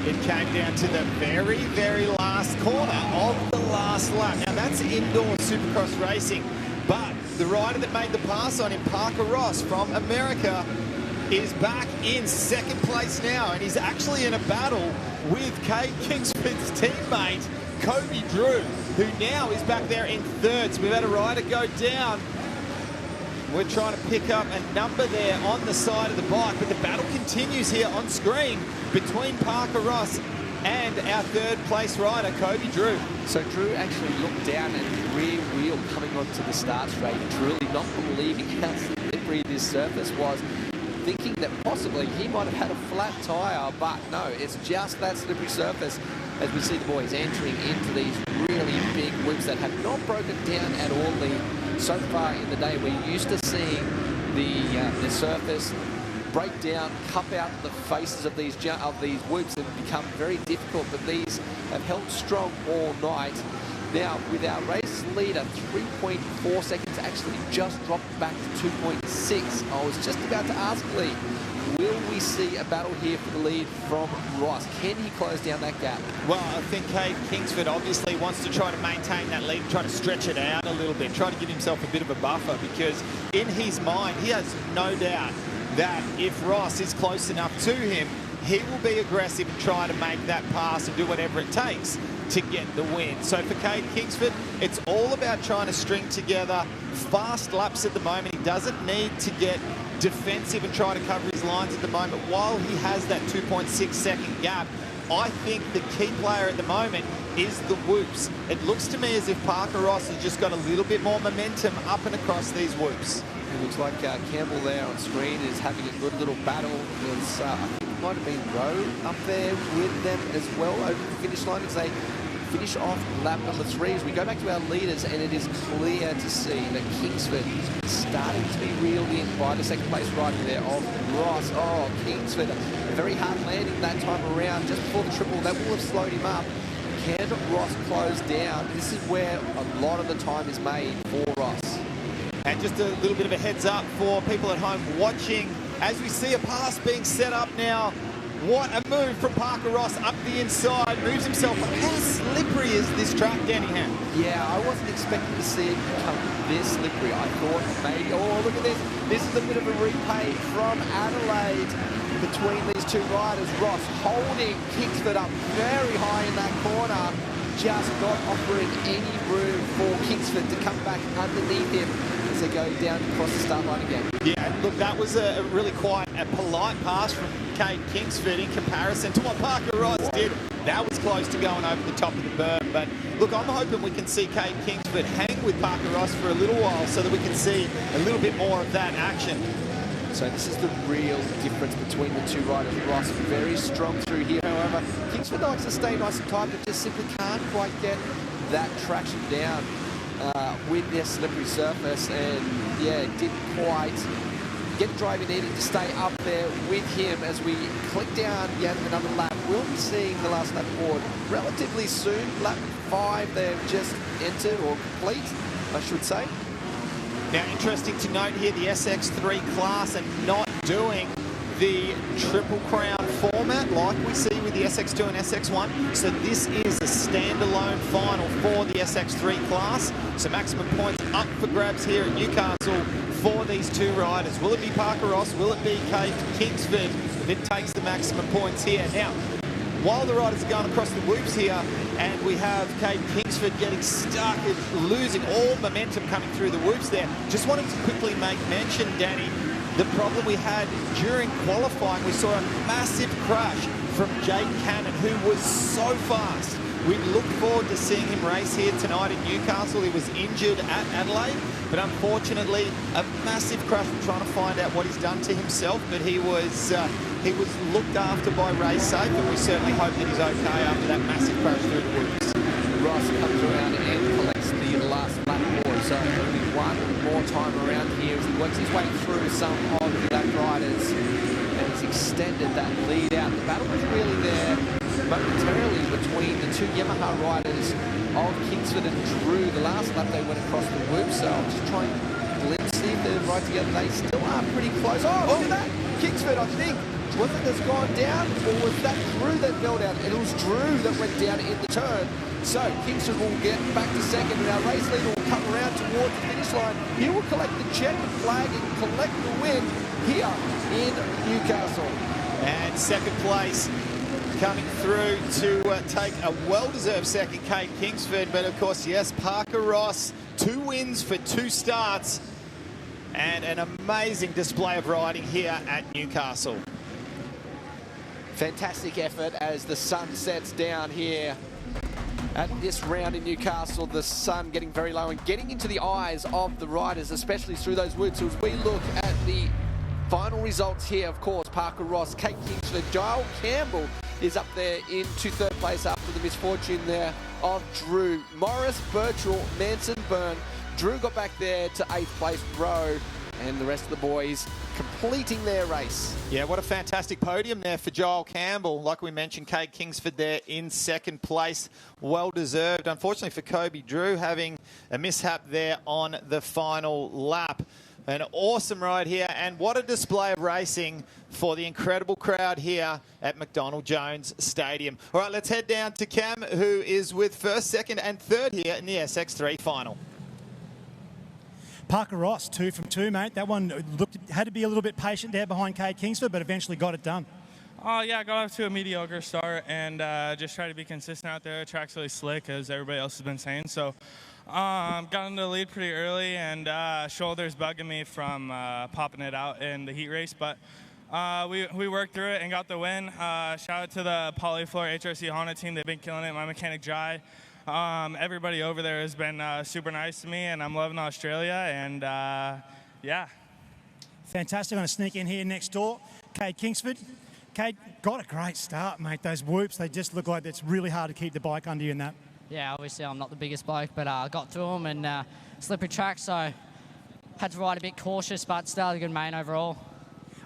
it came down to the very, very last corner of the last lap. Now, that's indoor Supercross racing, but the rider that made the pass on him, Parker Ross from America, is back in second place now, and he's actually in a battle with Cade Kingsford's teammate, Kobe Drew, who now is back there in third. So we've had a rider go down. We're trying to pick up a number there on the side of the bike, but the battle continues here on screen between Parker Ross and our third place rider, Kobe Drew. So Drew actually looked down at the rear wheel coming onto the start straight, truly not believing how slippery this surface was, thinking that possibly he might have had a flat tyre, but no, it's just that slippery surface as we see the boys entering into these really big whips that have not broken down at all. So far in the day, we're used to seeing the surface break down, cup out the faces of these whoops and become very difficult, but these have held strong all night. Now, with our race leader, 3.4 seconds actually just dropped back to 2.6. I was just about to ask Lee, will we see a battle here for the lead from Ross? Can he close down that gap? Well, I think Cade Kingsford obviously wants to try to maintain that lead, try to stretch it out a little bit, try to give himself a bit of a buffer, because in his mind, he has no doubt that if Ross is close enough to him, he will be aggressive and try to make that pass and do whatever it takes to get the win. So for Cade Kingsford, it's all about trying to string together fast laps at the moment. He doesn't need to get defensive and try to cover his lines at the moment while he has that 2.6 second gap. I think the key player at the moment is the whoops. It looks to me as if Parker Ross has just got a little bit more momentum up and across these whoops. It looks like Campbell there on screen is having a good little battle. It's, I think it might have been Rowe up there with them as well over the finish line as they finish off lap number 3. As we go back to our leaders, and it is clear to see that Kingsford is starting to be reeled in by the second place rider there of Ross. Oh, Kingsford, a very hard landing that time around just before the triple. That will have slowed him up. Can Ross close down? This is where a lot of the time is made for Ross. And just a little bit of a heads up for people at home watching, as we see a pass being set up now. What a move from Parker Ross up the inside, moves himself up. How slippery is this track, Danny Ham? Yeah, I wasn't expecting to see it become this slippery. I thought maybe, oh, look at this. This is a bit of a replay from Adelaide between these two riders. Ross holding Kingsford up very high in that corner, just not offering any room for Kingsford to come back underneath him as they go down across the start line again. Yeah, look, that was a really quite a polite pass from Cade Kingsford in comparison to what Parker Ross did. That was close to going over the top of the berm. But look, I'm hoping we can see Cade Kingsford hang with Parker Ross for a little while so that we can see a little bit more of that action. So this is the real difference between the two riders. Ross very strong through here, however. Kingsford likes to stay nice and tight, but just simply can't quite get that traction down with their slippery surface. And yeah, didn't quite get the drive he needed to stay up there with him. As we click down yet another lap, we'll be seeing the last lap board relatively soon. Lap 5 they've just entered, or complete, I should say. Now, interesting to note here, the SX3 class and not doing the Triple Crown format like we see with the SX2 and SX1. So this is a standalone final for the SX3 class. So maximum points up for grabs here at Newcastle for these two riders. Will it be Parker Ross? Will it be Cade Kingsford that takes the maximum points here? Now, while the riders are going across the whoops here, and we have Cade Kingsford getting stuck and losing all momentum coming through the whoops there, just wanted to quickly make mention, Danny, the problem we had during qualifying. We saw a massive crash from Jake Cannon, who was so fast. We look forward to seeing him race here tonight in Newcastle. He was injured at Adelaide, but unfortunately a massive crash. We're trying to find out what he's done to himself, but he was looked after by Race Safe, and we certainly hope that he's okay after that massive crash through the woods. Ross comes around and collects the last lap board, so only one more time around here as he works his way through some of the lap riders, and he's extended that lead out. The battle was really there momentarily between the two Yamaha riders of Kingsford and Drew. The last lap they went across the whoop, so I'm just trying to glimpse, see if they're right together. They still are pretty close. Oh, look at that! Kingsford, I think, was it that's gone down, or was that Drew that fell down? It was Drew that went down in the turn. So Kingsford will get back to second, and our race leader will come around towards the finish line. He will collect the checkered flag and collect the win here in Newcastle. And second place coming through to take a well-deserved second, Kate Kingsford. But of course, yes, Parker Ross, 2 wins for 2 starts. And an amazing display of riding here at Newcastle. Fantastic effort as the sun sets down here at this round in Newcastle. The sun getting very low and getting into the eyes of the riders, especially through those woods. So as we look at the final results here, of course, Parker Ross, Kate Kingsford, Giles Campbell is up there into 3rd place after the misfortune there of Drew. Morris, Birchall, Manson, Byrne. Drew got back there to 8th place, Rowe, and the rest of the boys completing their race. Yeah, what a fantastic podium there for Giles Campbell. Like we mentioned, Kate Kingsford there in 2nd place. Well deserved. Unfortunately for Kobe Drew, having a mishap there on the final lap. An awesome ride here, and what a display of racing for the incredible crowd here at McDonald Jones Stadium. All right, let's head down to Cam, who is with 1st, 2nd and 3rd here in the SX3 final. Parker Ross, 2 from 2, mate. That one had to be a little bit patient there behind Kate Kingsford, but eventually got it done. Yeah, I got off to a mediocre start and just tried to be consistent out there. The track's really slick, as everybody else has been saying. So got into the lead pretty early, and shoulders bugging me from popping it out in the heat race. But we worked through it and got the win. Shout out to the Polyfloor HRC Honda team. They've been killing it. My mechanic, Jai. Everybody over there has been super nice to me, and I'm loving Australia, and yeah. Fantastic. I'm going to sneak in here next door. Kate Kingsford. Kate, got a great start, mate. Those whoops, they just look like it's really hard to keep the bike under you in that. Yeah, obviously I'm not the biggest bloke, but I got through them, and slippery track, so had to ride a bit cautious, but still a good main overall.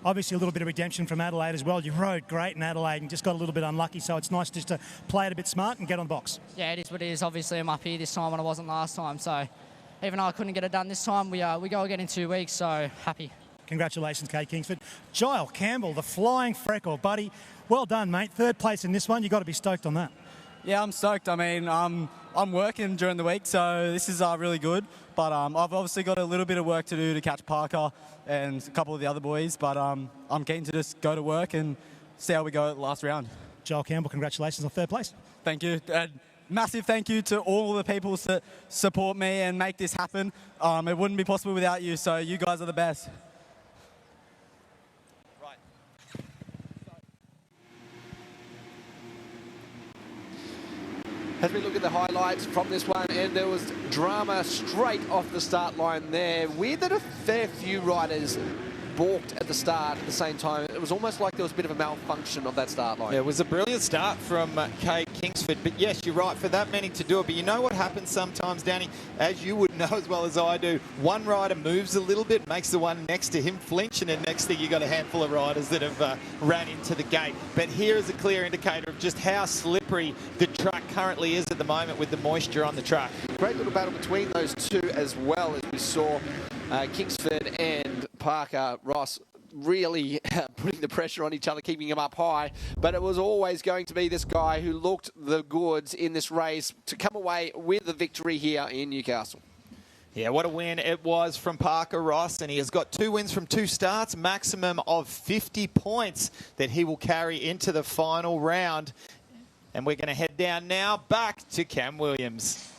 Obviously a little bit of redemption from Adelaide as well. You rode great in Adelaide and just got a little bit unlucky, so it's nice just to play it a bit smart and get on the box. Yeah, it is what it is. Obviously I'm up here this time when I wasn't last time, so even though I couldn't get it done this time, we go again in 2 weeks, so happy. Congratulations, Kate Kingsford. Giles Campbell, the flying freckle, buddy. Well done, mate. 3rd place in this one. You've got to be stoked on that. Yeah, I'm stoked. I mean, I'm working during the week, so this is really good. But I've obviously got a little bit of work to do to catch Parker and a couple of the other boys. But I'm keen to just go to work and see how we go at the last round. Giles Campbell, congratulations on 3rd place. Thank you. Massive thank you to all the people that support me and make this happen. It wouldn't be possible without you, so you guys are the best. As we look at the highlights from this one, and there was drama straight off the start line there. Weird that a fair few riders balked at the start at the same time. It was almost like there was a bit of a malfunction of that start line. Yeah, it was a brilliant start from Kate Kingsford. But yes, you're right, for that many to do it. But you know what happens sometimes, Danny? As you would know as well as I do, one rider moves a little bit, makes the one next to him flinch, and then next thing you got a handful of riders that have ran into the gate. But here is a clear indicator of just how slippery the track currently is at the moment with the moisture on the track. Great little battle between those two as well, as we saw Kingsford and Parker Ross really putting the pressure on each other, keeping them up high. But it was always going to be this guy who looked the goods in this race to come away with the victory here in Newcastle. Yeah, what a win it was from Parker Ross, and he has got 2 wins from 2 starts, maximum of 50 points that he will carry into the final round. And we're going to head down now back to Cam Williams.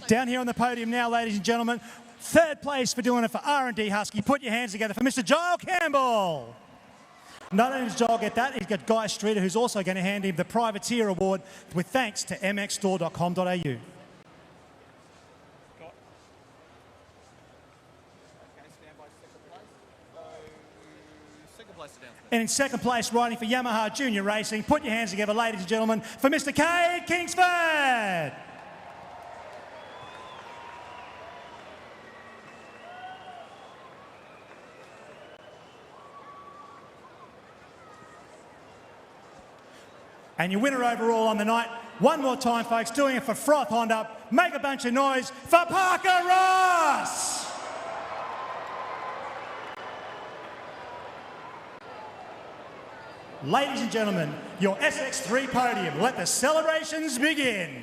Down here on the podium now, ladies and gentlemen, 3rd place for doing it for R&D Husky. Put your hands together for Mr. Giles Campbell. Not only does Giles get that, he's got Guy Streeter, who's also going to hand him the Privateer Award with thanks to mxstore.com.au. And in 2nd place, riding for Yamaha Junior Racing, put your hands together, ladies and gentlemen, for Mr. Kate Kingsford. And your winner overall on the night, one more time, folks, doing it for Froth Honda. Make a bunch of noise for Parker Ross! Ladies and gentlemen, your SX3 podium. Let the celebrations begin.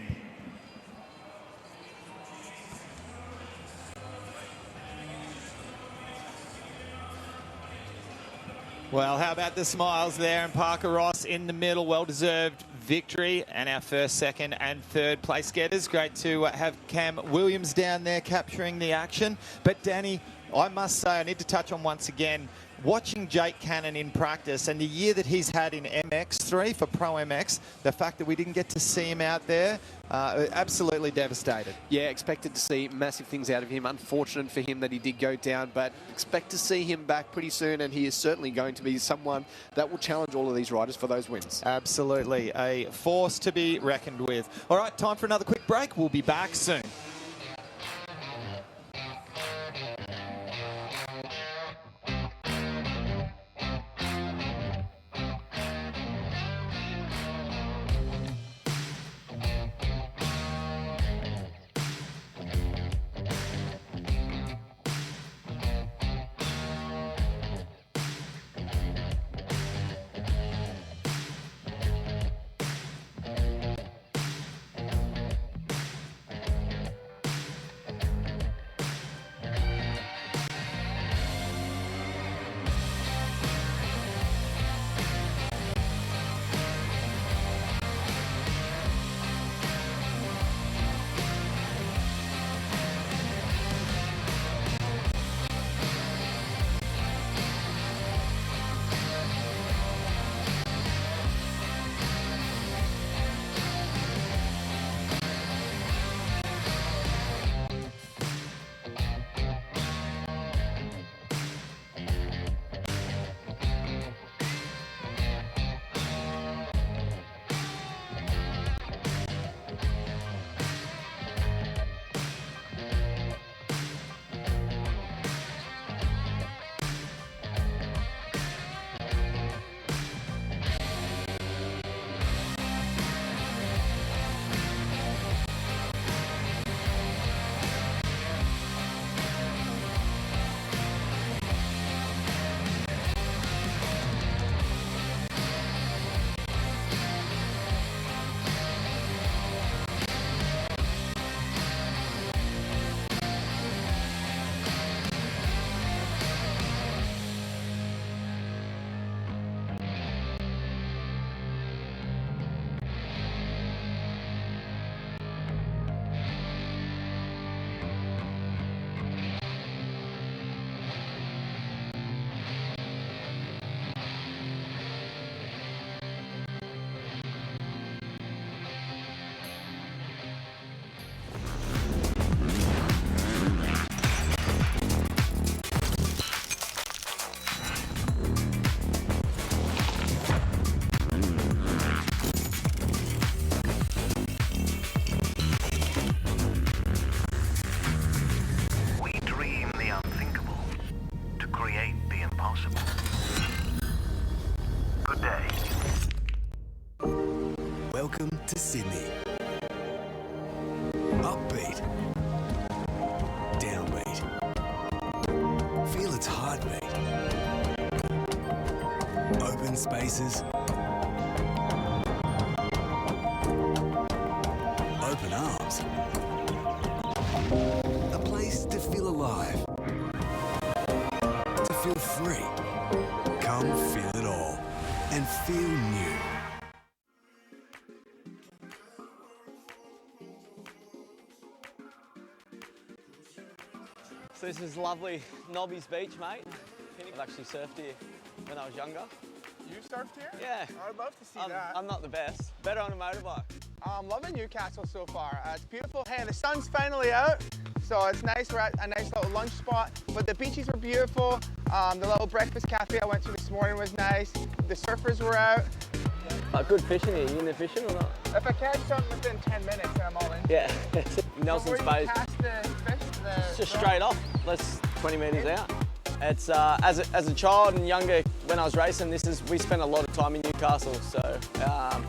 Well, how about the smiles there? And Parker Ross in the middle, well-deserved victory. And our first, second and third place getters. Great to have Cam Williams down there capturing the action. But Danny, I must say, I need to touch on once again, watching Jake Cannon in practice and the year that he's had in MX3 for Pro MX, the fact that we didn't get to see him out there, absolutely devastated. Yeah, expected to see massive things out of him. Unfortunate for him that he did go down, but expect to see him back pretty soon, and he is certainly going to be someone that will challenge all of these riders for those wins. Absolutely, a force to be reckoned with. All right, time for another quick break. We'll be back soon. Welcome to Sydney. Upbeat. Downbeat. Feel its heartbeat. Open spaces. Open arms. A place to feel alive. To feel free. Come feel it all. And feel new. So this is lovely Nobby's Beach, mate. I've actually surfed here when I was younger. You surfed here? Yeah. I'd love to see that. I'm not the best. Better on a motorbike. I'm loving Newcastle so far. It's beautiful. Hey, the sun's finally out, so it's nice. We're at a nice little lunch spot, but the beaches were beautiful. The little breakfast cafe I went to this morning was nice. The surfers were out. Good fishing here. You in the fishing or not? If I catch something within 10 minutes, then I'm all in. Yeah. Nelson's Bay. It's just straight off. That's 20 metres out. It's as a child and younger, when I was racing, we spent a lot of time in Newcastle. So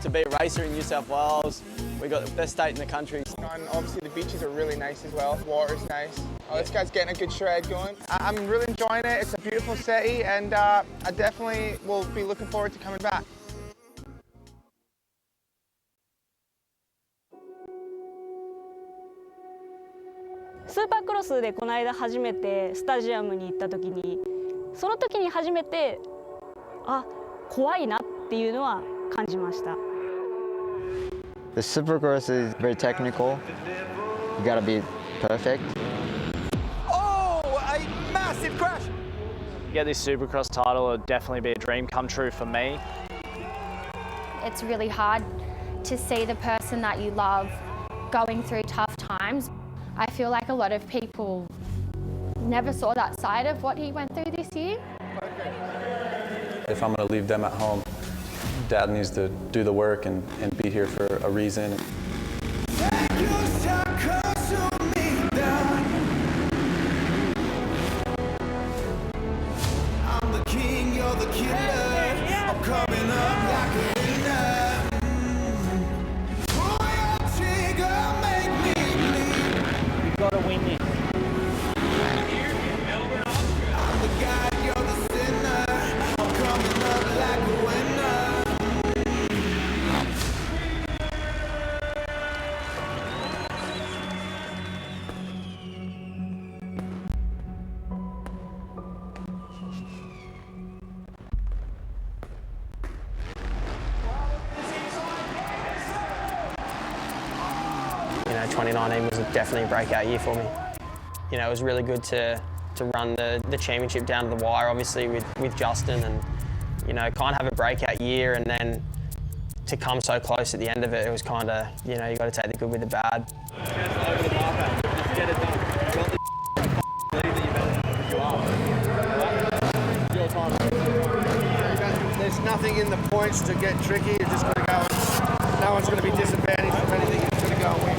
to be a racer in New South Wales, we got the best state in the country. And obviously the beaches are really nice as well. The water's nice. Oh, this guy's getting a good shred going. I'm really enjoying it. It's a beautiful city, and I definitely will be looking forward to coming back. スーパークロスでこの間初めてスタジアムに行った時に、その時に初めて怖いなっていうのは感じました。The Supercross is very technical. You gotta be perfect. Oh, a massive crash! Get this Supercross title would definitely be a dream come true for me. It's really hard to see the person that you love going through tough times. I feel like a lot of people never saw that side of what he went through this year. If I'm going to leave them at home, Dad needs to do the work and be here for a reason. I'm the king, you're the killer. I'm coming up like a winner. Pull your trigger, make me bleed. You gotta win this. I'm the guy, you're the sinner. I'm coming up like a winner. You know, 2019 was definitely a breakout year for me. You know, it was really good to run the championship down to the wire, obviously with Justin, and you know, kind of have a breakout year, and then to come so close at the end of it, it was kind of, you know, you got to take the good with the bad. There's nothing in the points to get tricky. You're just going to go. No one's going to be disadvantaged from anything. You're just going to go and win.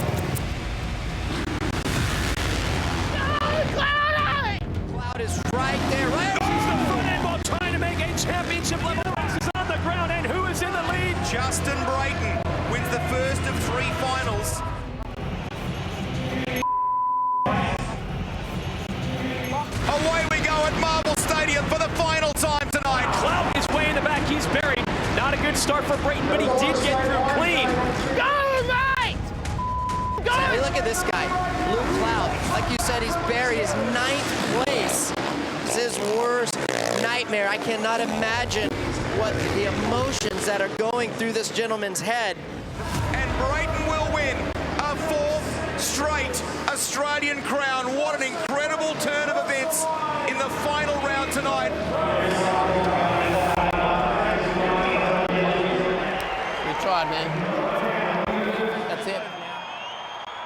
Cloud is right there, right? He's the front end while trying to make a championship level races on the ground. And who is in the lead? Justin Brayton wins the first of 3 finals. Away we go at Marble Stadium for the final time tonight. Cloud is way in the back. He's buried. Not a good start for Brayton, but he did get through clean. Go, mate! Go! Hey, look at this guy, Luke Cloud. Like you said, he's buried. His 9th place. It's his worst nightmare. I cannot imagine what the emotions that are going through this gentleman's head. And Brayton will win a 4th straight Australian crown. What an incredible turn of events in the final round tonight. We tried, man. That's it.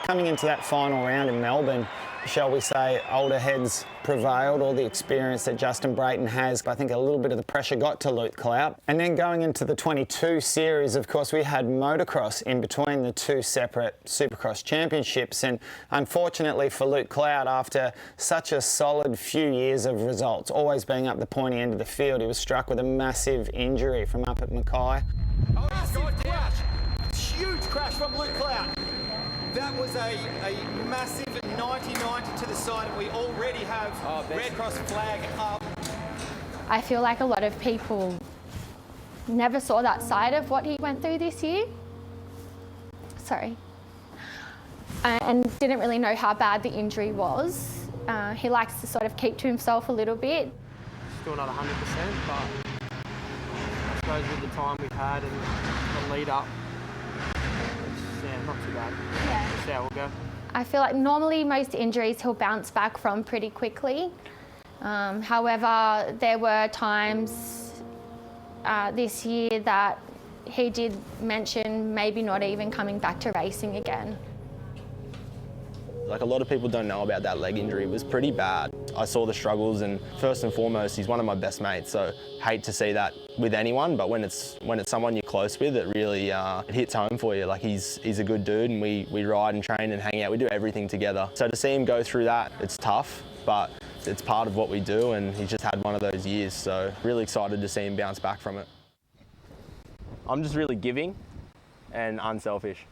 Coming into that final round in Melbourne, shall we say, older heads prevailed, all the experience that Justin Brayton has. I think a little bit of the pressure got to Luke Cloud. And then going into the 22 series, of course, we had motocross in between the 2 separate Supercross championships. And unfortunately for Luke Cloud, after such a solid few years of results, always being up the pointy end of the field, he was struck with a massive injury from up at Mackay. Massive crash. Huge crash from Luke Cloud. That was a massive 90-90 to the side, and we already have Red Cross flag up. I feel like a lot of people never saw that side of what he went through this year. Sorry. And didn't really know how bad the injury was. He likes to sort of keep to himself a little bit. Still not 100%, but I suppose with the time we've had and the lead up, yeah, not too bad. Yeah. We'll see how we'll go. I feel like normally most injuries he'll bounce back from pretty quickly. However, there were times this year that he did mention maybe not even coming back to racing again. Like, a lot of people don't know about that leg injury. It was pretty bad. I saw the struggles, and first and foremost, he's one of my best mates, so hate to see that with anyone, but when it's someone you're close with, it really it hits home for you. Like, he's a good dude, and we ride and train and hang out. We do everything together. So to see him go through that, it's tough, but it's part of what we do, and he's just had one of those years, so really excited to see him bounce back from it. I'm just really giving and unselfish.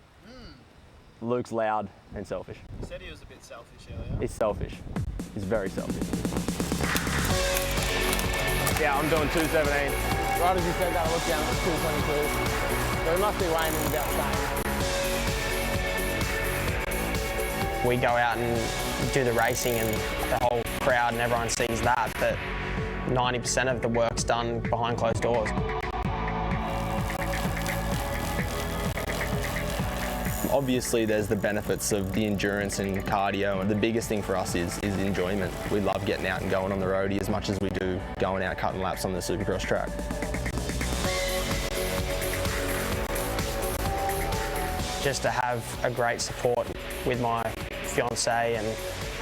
Luke's loud and selfish. You said he was a bit selfish earlier. He's selfish. He's very selfish. Yeah, I'm doing 2:17. Right as you said that, I looked down, it was 2:22. So we must be weighing in about the same. we go out and do the racing and the whole crowd and everyone sees that, but 90% of the work's done behind closed doors. Obviously, there's the benefits of the endurance and cardio, and the biggest thing for us is enjoyment. We love getting out and going on the roadie as much as we do going out cutting laps on the Supercross track. Just to have a great support with my fiance and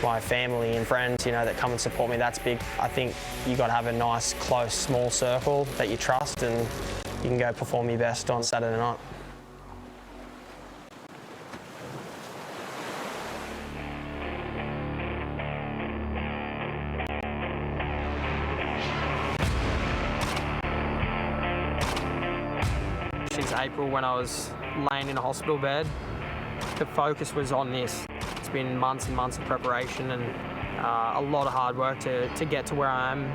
my family and friends, you know, that come and support me, that's big. I think you got to have a nice, close, small circle that you trust, and you can go perform your best on Saturday night. Since April, when I was laying in a hospital bed, the focus was on this. It's been months and months of preparation and a lot of hard work to get to where I am.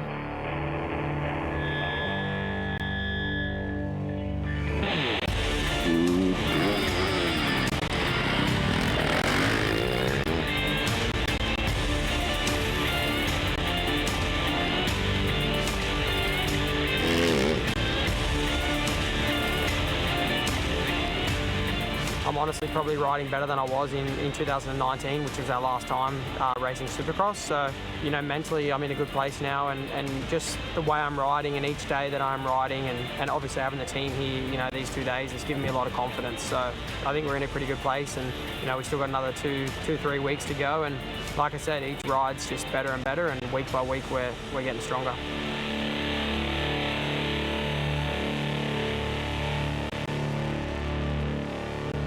I'm honestly probably riding better than I was in 2019, which was our last time racing Supercross. So, you know, mentally I'm in a good place now, and just the way I'm riding and each day that I'm riding, and obviously having the team here, you know, these 2 days has given me a lot of confidence. So I think we're in a pretty good place, and, you know, we've still got another 2-3 weeks to go. And like I said, each ride's just better and better, and week by week we're getting stronger.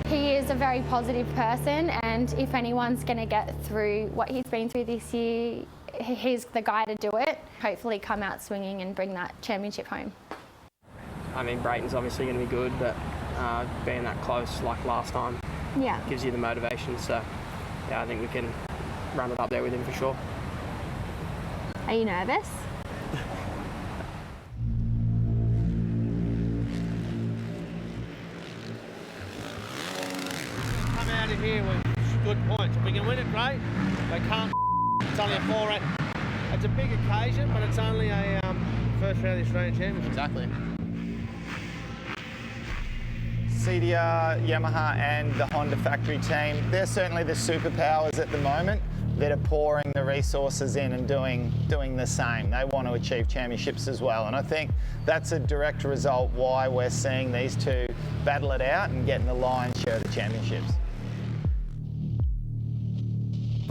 He is a very positive person, and if anyone's going to get through what he's been through this year, he's the guy to do it. Hopefully come out swinging and bring that championship home. I mean, Brayton's obviously going to be good, but being that close like last time gives you the motivation. So, yeah, I think we can run it up there with him for sure. Are you nervous? Out of here with good points. If we can win it, great. They can't. It's only a 4-8. It's a big occasion, but it's only a first round of the Australian Championship. Exactly. CDR, Yamaha and the Honda factory team, they're certainly the superpowers at the moment that are pouring the resources in and doing the same. They want to achieve championships as well, and I think that's a direct result why we're seeing these two battle it out and getting the lion's share of the championships.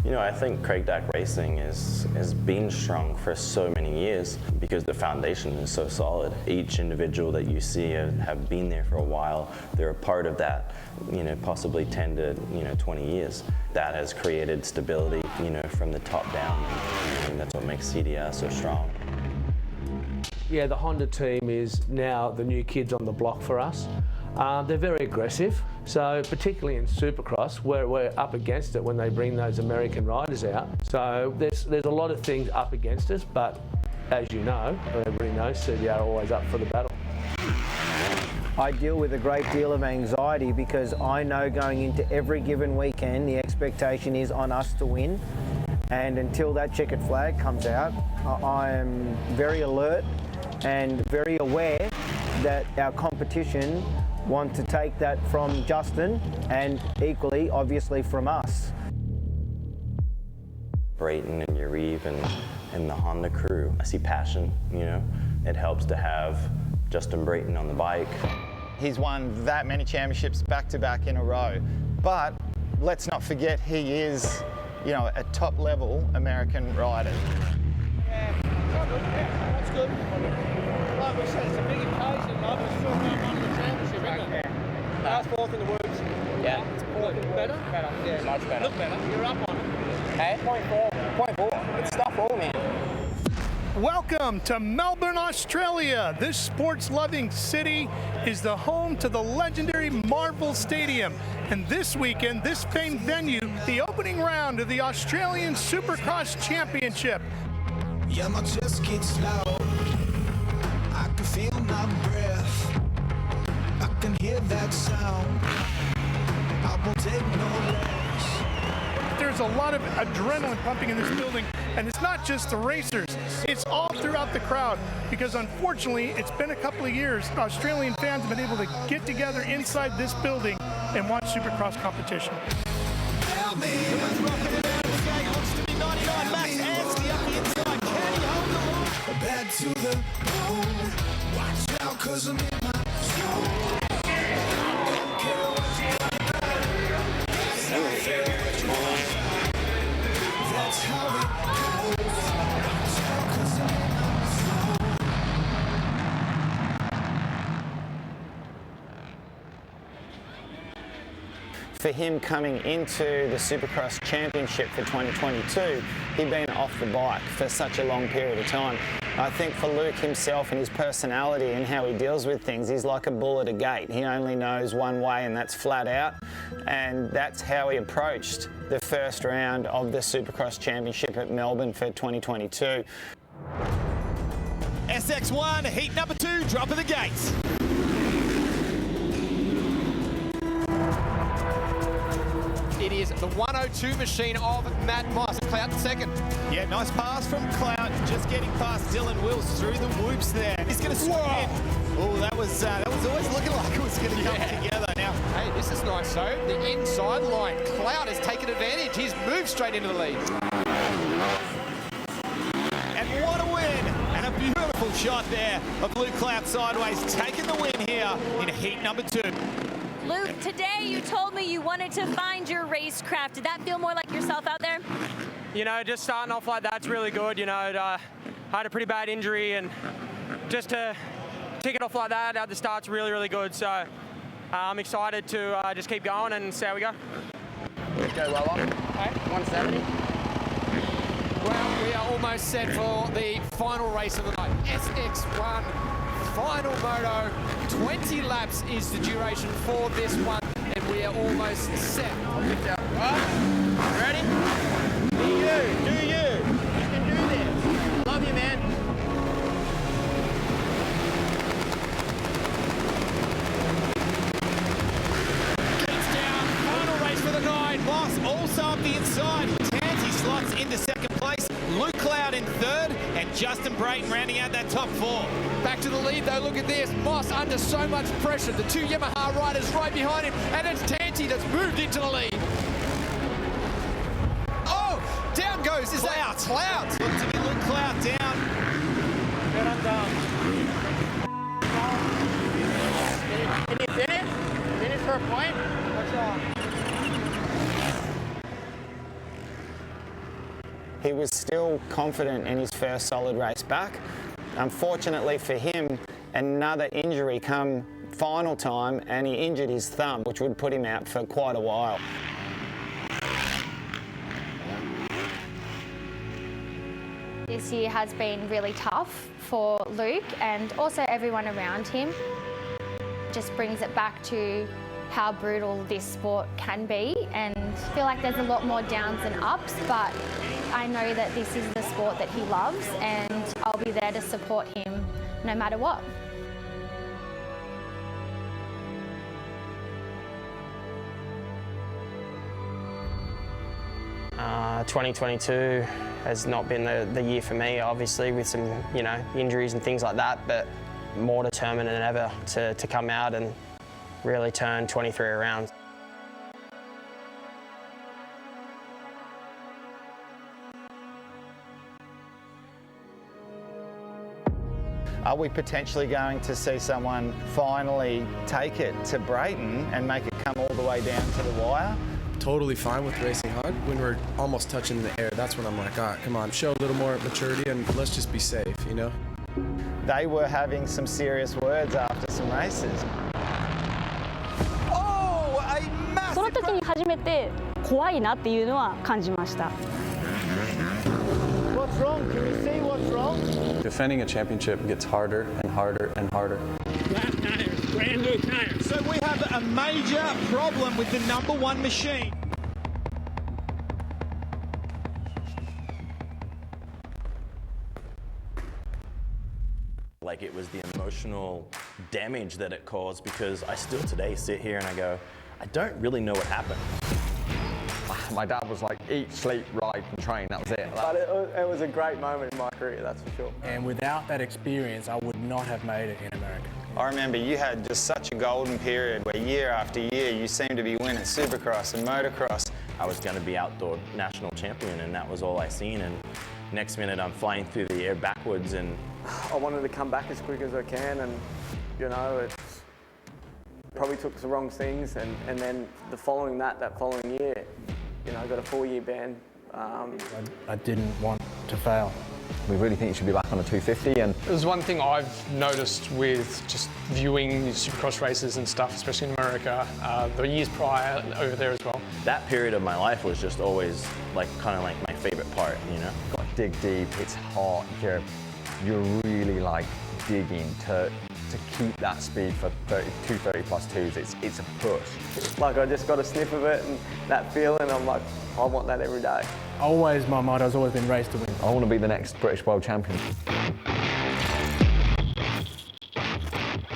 You know, I think Craig Dack Racing has been strong for so many years because the foundation is so solid. Each individual that you see have been there for a while. They're a part of that, you know, possibly 10 to 20 years. That has created stability, you know, from the top down, and that's what makes CDR so strong. Yeah, the Honda team is now the new kids on the block for us. They're very aggressive, so particularly in Supercross, where we're up against it when they bring those American riders out. So there's a lot of things up against us, but as you know, everybody knows, CDR are always up for the battle. I deal with a great deal of anxiety because I know going into every given weekend, the expectation is on us to win. And until that checkered flag comes out, I am very alert and very aware that our competition want to take that from Justin and equally, obviously, from us. Brayton and Yariv and the Honda crew, I see passion, you know. It helps to have Justin Brayton on the bike. He's won that many championships back-to-back in a row, but let's not forget he is, you know, a top-level American rider. Yeah, that's good. Like we said, it's a big occasion, but we're still not one of the championship, isn't it? Last fourth in the works. Yeah. It's better? Better. Yeah. Much better. Look better. You're up on it. Hey, 0.4. It's stuff all, man. Welcome to Melbourne, Australia. This sports-loving city is the home to the legendary Marvel Stadium. And this weekend, this famed venue, the opening round of the Australian Supercross Championship. Yeah, my chest gets loud. I can feel my breath. I can hear that sound. I won't take no less. there's a lot of adrenaline pumping in this building, and it's not just the racers, it's all throughout the crowd, because unfortunately, it's been a couple of years, Australian fans have been able to get together inside this building and watch Supercross competition. Bad to the bone. Watch out, 'cause I'm in my zone. That's how it goes. Watch out, 'cause I'm in my zone. For him coming into the Supercross Championship for 2022, he'd been off the bike for such a long period of time. I think for Luke himself and his personality and how he deals with things, he's like a bull at a gate. He only knows one way, and that's flat out. And that's how he approached the first round of the Supercross Championship at Melbourne for 2022. SX1, heat number 2, drop of the gates. It is the 102 machine of Matt Moss. Clout in second. Yeah, nice pass from Clout, just getting past Dylan Wills through the whoops there. He's going to swing in. Oh, that was always looking like it was going to come together. Now, hey, this is nice though. The inside line. Clout has taken advantage. He's moved straight into the lead. And what a win! And a beautiful shot there of Luke Clout sideways, taking the win here in heat number 2. Luke, today you told me you wanted to find your racecraft. Did that feel more like yourself out there? You know, just starting off like that's really good. You know, I had a pretty bad injury, and just to tick it off like that at the start's really, really good. So I'm excited to just keep going and see how we go. Go well up. Okay, 170. Well, we are almost set for the final race of the night. SX1 final moto. 20 laps is the duration for this one, and we are almost set. Ready? Do you. You can do this. Love you, man. Gates down, final race for the 9. Moss also up the inside. Tansy slots into second place. Luke Cloud in third, and Justin Brayton rounding out that top 4. Back to the lead though, look at this. Moss under so much pressure. The 2 Yamaha riders right behind him, and it's Tansy that's moved into the lead. Oh, down goes, is that Cloud? Look to be Luke Cloud down. Can you finish? Finish for a point? What's wrong? He was still confident in his first solid race back. Unfortunately for him, another injury come final time, and he injured his thumb, which would put him out for quite a while. This year has been really tough for Luke and also everyone around him. Just brings it back to how brutal this sport can be, and I feel like there's a lot more downs and ups, but I know that this is the sport that he loves, and I'll be there to support him no matter what. Uh, 2022 has not been the year for me, obviously, with some, you know, injuries and things like that, but more determined than ever to come out and really turn 23 around. Are we potentially going to see someone finally take it to Brayton and make it come all the way down to the wire? Totally fine with racing hard. When we're almost touching the air, that's when I'm like, all right, come on, show a little more maturity and let's just be safe, you know? They were having some serious words after some races. その時に初めて怖いなっていうのは感じました。What's wrong? Can you see what's wrong? Defending a championship gets harder and harder and harder. Flat tires, brand new tires. So we have a major problem with the #1 machine. Like, it was the emotional damage that it caused, because I still today sit here and I go, I don't really know what happened. my dad was like, eat, sleep, ride and train, that was it. But it was a great moment in my career, that's for sure. And without that experience, I would not have made it in America. I remember you had just such a golden period where year after year you seemed to be winning Supercross and Motocross. I was going to be outdoor national champion, and that was all I seen. And next minute I'm flying through the air backwards, and I wanted to come back as quick as I can, and you know, it probably took the wrong things, and then that following year, you know, I got a 4-year ban. I didn't want to fail. We really think you should be back on a 250. And there's one thing I've noticed with just viewing Supercross races and stuff, especially in America, the years prior over there as well. that period of my life was just always like kind of like my favorite part, you know? Got to dig deep, it's hot, you're really like digging to keep that speed for 230 plus twos. It's a push. Like I just got a sniff of it and that feeling, I'm like, I want that every day. Always, my motto has always been race to win. I want to be the next British world champion.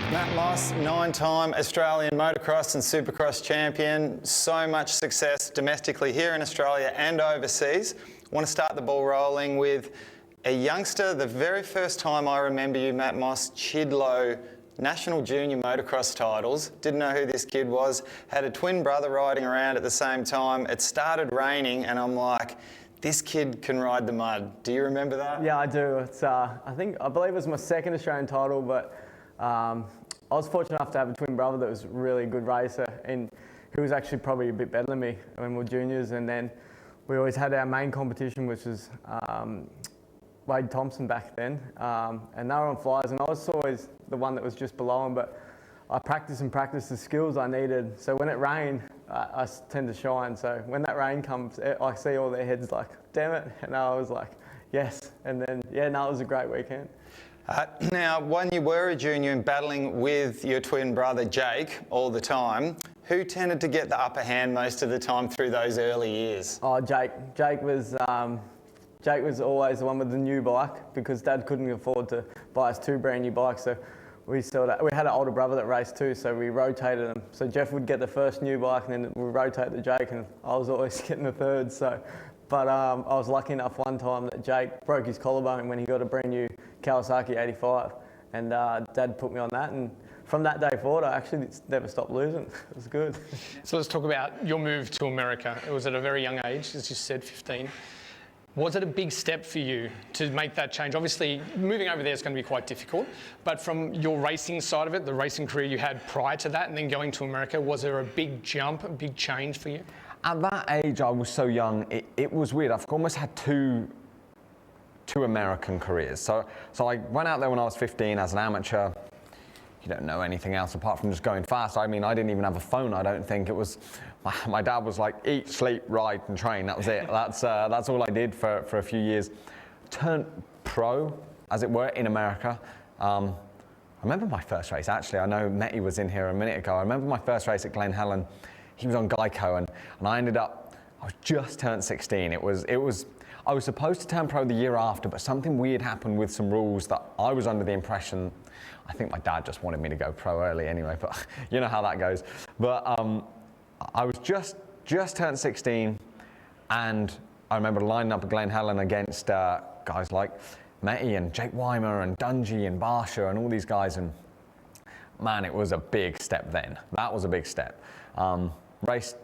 Matt Moss, 9-time Australian motocross and supercross champion. So much success domestically here in Australia and overseas. I want to start the ball rolling with a youngster. The very first time I remember you, Matt Moss, Chidlow National Junior Motocross titles. Didn't know who this kid was. Had a twin brother riding around at the same time. It started raining and I'm like, this kid can ride the mud. Do you remember that? Yeah, I do. It's I believe it was my second Australian title, but I was fortunate enough to have a twin brother that was a really good racer, and he was actually probably a bit better than me when we were juniors. And then we always had our main competition, which was Wade Thompson back then, and they were on flyers, and I was always the one that was just below him, but I practiced the skills I needed. So when it rained, I tend to shine. So when that rain comes, I see all their heads like, damn it, and I was like, yes. And then, yeah, no, it was a great weekend. Now, when you were a junior and battling with your twin brother Jake all the time, who tended to get the upper hand most of the time through those early years? Oh, Jake. Jake was always the one with the new bike because Dad couldn't afford to buy us 2 brand new bikes. So we had an older brother that raced too, so we rotated them. So Jeff would get the first new bike and then we rotate the Jake, and I was always getting the third. So, but I was lucky enough one time that Jake broke his collarbone when he got a brand new Kawasaki 85, and Dad put me on that, and from that day forward I actually never stopped losing. It was good. So let's talk about your move to America. It was at a very young age, as you said, 15. Was it a big step for you to make that change? Obviously, moving over there is going to be quite difficult, but from your racing side of it, the racing career you had prior to that and then going to America, was there a big jump, a big change for you? At that age, I was so young, it was weird. I've almost had two American careers. So I went out there when I was 15 as an amateur. You don't know anything else apart from just going fast. I mean, I didn't even have a phone, I don't think. It was, my dad was like, eat, sleep, ride and train, that was it. That's all I did for a few years. Turned pro, as it were, in America. I remember my first race, actually. I know Metty was in here a minute ago. I remember my first race at Glen Helen. He was on Geico, and I ended up, I was just turned 16. I was supposed to turn pro the year after, but something weird happened with some rules that I was under the impression, I think my dad just wanted me to go pro early anyway, but you know how that goes. But I was just turned 16, and I remember lining up at Glen Helen against guys like Metty and Jake Weimer and Dungy and Barsha and all these guys, and man, it was a big step then. That was a big step. Raced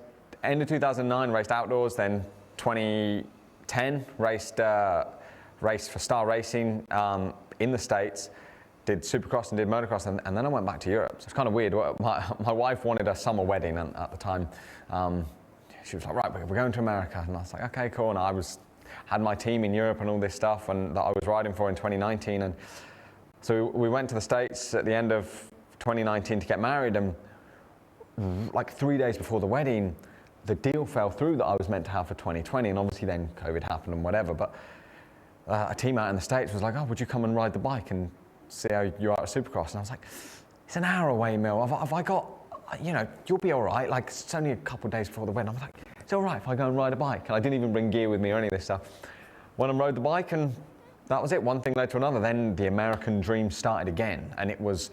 end of 2009, raced outdoors, then 2010 raced for Star Racing in the States, did Supercross and did Motocross, and then I went back to Europe. So it's kind of weird. My wife wanted a summer wedding at the time. She was like, right, we're going to America. And I was like, okay, cool. And I had my team in Europe and all this stuff and that I was riding for in 2019. And so we went to the States at the end of 2019 to get married, and like 3 days before the wedding, the deal fell through that I was meant to have for 2020, and obviously then COVID happened and whatever, but a team out in the States was like, oh, would you come and ride the bike and see how you are at Supercross? And I was like, it's an hour away, Mil. Have I got, you know, you'll be all right. Like, it's only a couple of days before the wedding. I was like, it's all right if I go and ride a bike. And I didn't even bring gear with me or any of this stuff. Went and rode the bike, and that was it. One thing led to another. Then the American dream started again. And it was,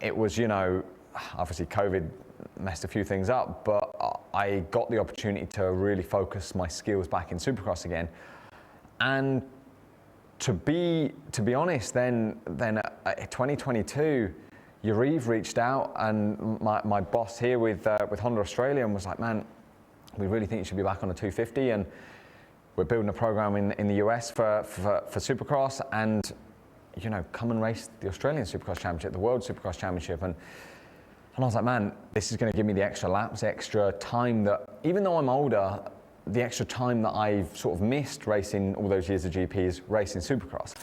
you know, obviously COVID messed a few things up, but I got the opportunity to really focus my skills back in Supercross again. And to be honest, then 2022, Yariv reached out, and my boss here with Honda Australia, and was like, man, we really think you should be back on the 250, and we're building a program in the US for Supercross, and you know, come and race the Australian Supercross Championship, the World Supercross Championship. And I was like, man, this is going to give me the extra laps, the extra time that, even though I'm older, the extra time that I've sort of missed racing all those years of GPs, racing Supercross.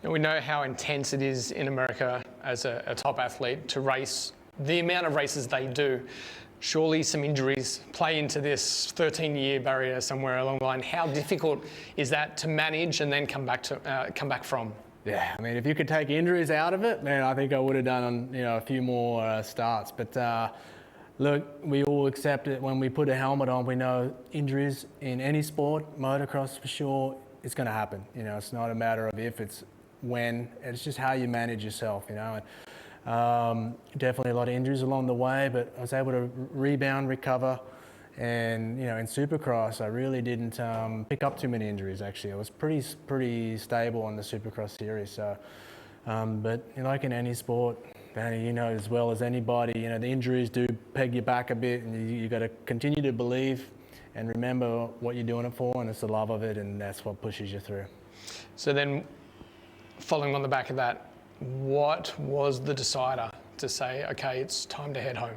And we know how intense it is in America as a top athlete to race, the amount of races they do. Surely some injuries play into this 13-year barrier somewhere along the line. How difficult is that to manage and then come back from? Yeah, I mean, if you could take injuries out of it, man, I think I would have done, you know, a few more starts. But look, we all accept it. When we put a helmet on, we know injuries in any sport, motocross for sure, it's going to happen. You know, it's not a matter of if, it's when. It's just how you manage yourself, you know. And, definitely a lot of injuries along the way, but I was able to rebound, recover. And, you know, in Supercross, I really didn't pick up too many injuries, actually. I was pretty stable on the Supercross series. So, but you know, like in any sport, Danny, you know as well as anybody, you know, the injuries do peg you back a bit, and you got to continue to believe and remember what you're doing it for, and it's the love of it, and that's what pushes you through. So then, following on the back of that, what was the decider to say, okay, it's time to head home?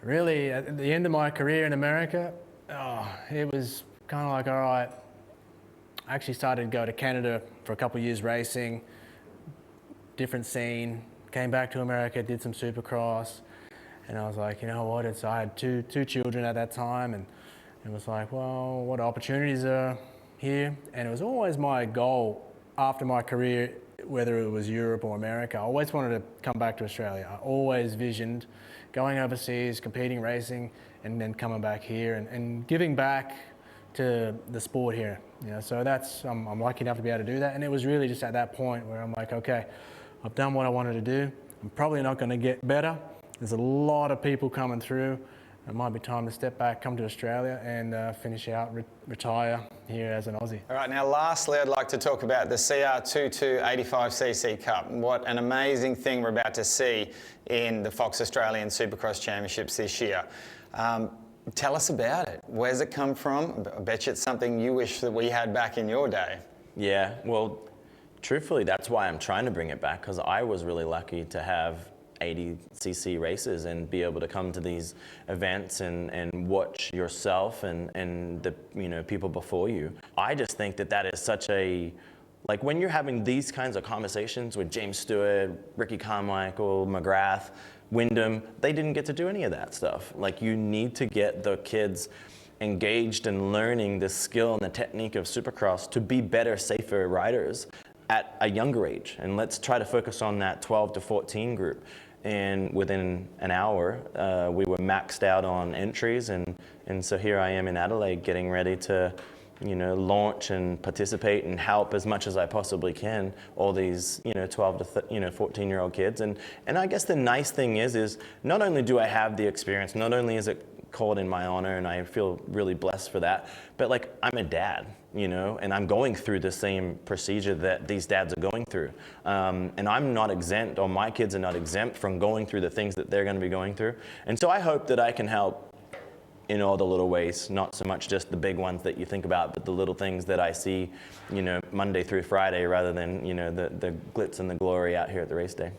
Really, at the end of my career in America, it was kind of like, all right, I actually started to go to Canada for a couple of years racing, different scene, came back to America, did some Supercross, and I was like, you know what, I had two children at that time, and it was like, well, what opportunities are here? And it was always my goal after my career, whether it was Europe or America, I always wanted to come back to Australia. I always visioned going overseas, competing, racing, and then coming back here and giving back to the sport here. You know, so that's, I'm lucky enough to be able to do that. And it was really just at that point where I'm like, okay, I've done what I wanted to do. I'm probably not going to get better. There's a lot of people coming through. It might be time to step back, come to Australia, and finish out, retire here as an Aussie. All right, now lastly, I'd like to talk about the CR22 85cc Cup. What an amazing thing we're about to see in the Fox Australian Supercross Championships this year. Tell us about it. Where's it come from? I bet you it's something you wish that we had back in your day. Yeah, well, truthfully, that's why I'm trying to bring it back, because I was really lucky to have 80cc races and be able to come to these events and watch yourself and the, you know, people before you. I just think that is such a, like when you're having these kinds of conversations with James Stewart, Ricky Carmichael, McGrath, Wyndham, they didn't get to do any of that stuff. Like, you need to get the kids engaged in learning the skill and the technique of Supercross to be better, safer riders at a younger age. And let's try to focus on that 12 to 14 group. And within an hour, we were maxed out on entries, and so here I am in Adelaide getting ready to, you know, launch and participate and help as much as I possibly can all these, you know, 12 to 14-year-old kids. And I guess the nice thing is not only do I have the experience, not only is it called in my honor, and I feel really blessed for that, but like, I'm a dad, you know, and I'm going through the same procedure that these dads are going through. And I'm not exempt, or my kids are not exempt from going through the things that they're going to be going through. And so I hope that I can help in all the little ways, not so much just the big ones that you think about, but the little things that I see, you know, Monday through Friday, rather than, you know, the glitz and the glory out here at the race day.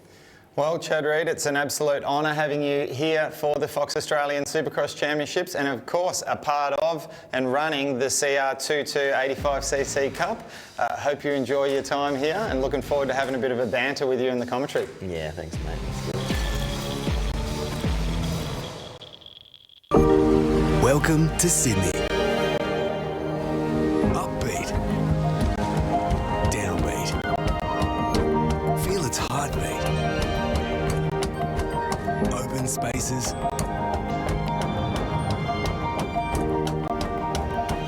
Well, Chad Reed, it's an absolute honour having you here for the Fox Australian Supercross Championships, and of course a part of and running the CR22 85cc Cup. Hope you enjoy your time here, and looking forward to having a bit of a banter with you in the commentary. Yeah, thanks, mate. Welcome to Sydney. Upbeat. Downbeat. Feel its heartbeat. Open spaces.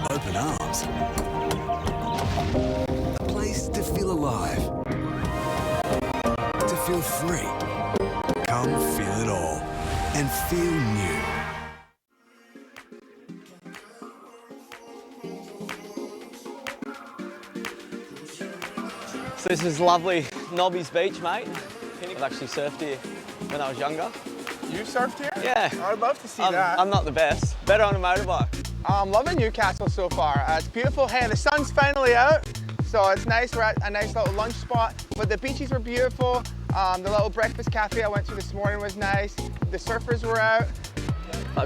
Open arms. A place to feel alive. To feel free. Come feel it all. and feel new. So this is lovely Nobby's Beach, mate. I've actually surfed here when I was younger. You surfed here? Yeah. I'd love to see that. I'm not the best. Better on a motorbike. I'm loving Newcastle so far. It's beautiful. Hey, the sun's finally out, so it's nice. We're at a nice little lunch spot, but the beaches were beautiful. The little breakfast cafe I went to this morning was nice. The surfers were out.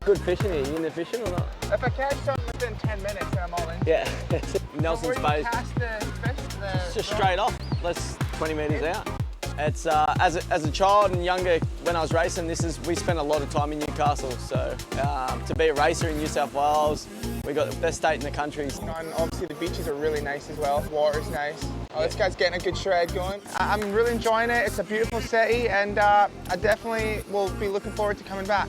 Good fishing here. You into fishing or not? If I catch something within 10 minutes, then I'm all in. Yeah. Nelson's Bay. Cast the fish? It's just straight off. That's 20 metres out. It's as a child and younger when I was racing, we spent a lot of time in Newcastle. So to be a racer in New South Wales, we got the best state in the country. And obviously the beaches are really nice as well. The water's nice. Oh, this guy's getting a good shred going. I'm really enjoying it. It's a beautiful city, and I definitely will be looking forward to coming back.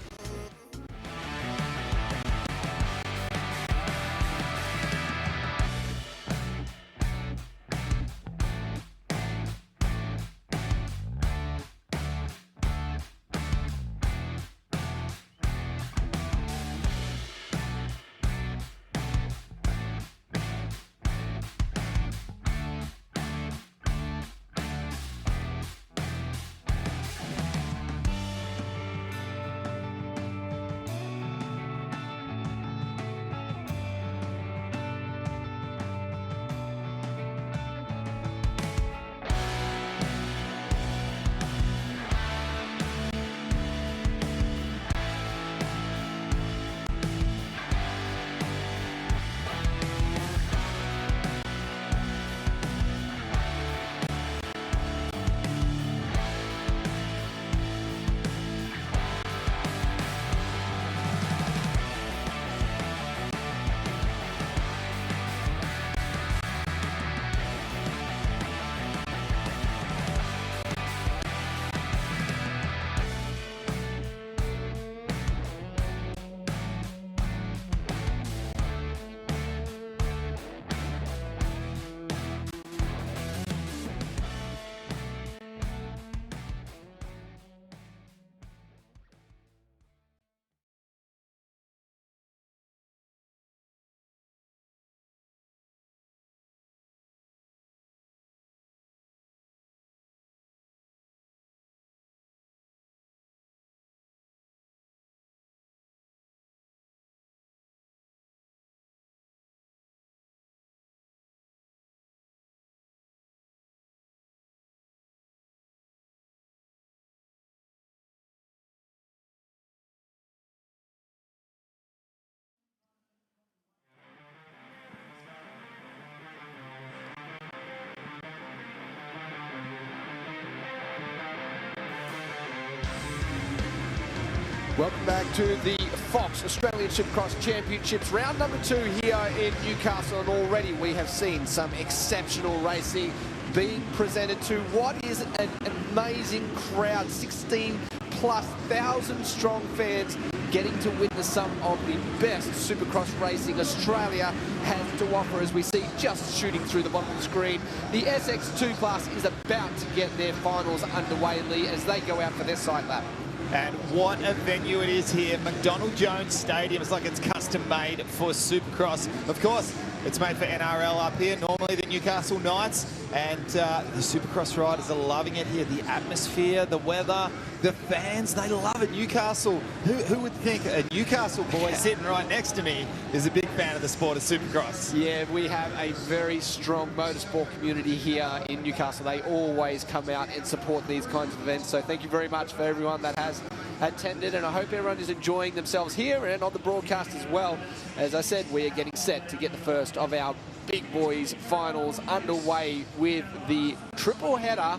Welcome back to the Fox Australian Supercross Championships, round number 2 here in Newcastle, and already we have seen some exceptional racing being presented to what is an amazing crowd, 16,000+ strong fans getting to witness some of the best Supercross racing Australia has to offer, as we see just shooting through the bottom of the screen. The SX2 class is about to get their finals underway, Lee, as they go out for their side lap. And what a venue it is here. McDonald Jones Stadium. It's like it's custom made for Supercross. Of course, it's made for NRL up here, normally the Newcastle Knights. And the Supercross riders are loving it here. The atmosphere, the weather, the fans, they love it. Newcastle, who would think a Newcastle boy sitting right next to me is a big fan of the sport of Supercross? Yeah, we have a very strong motorsport community here in Newcastle. They always come out and support these kinds of events. So thank you very much for everyone that has attended, and I hope everyone is enjoying themselves here and on the broadcast as well. As I said, we are getting set to get the first of our big boys finals underway with the triple header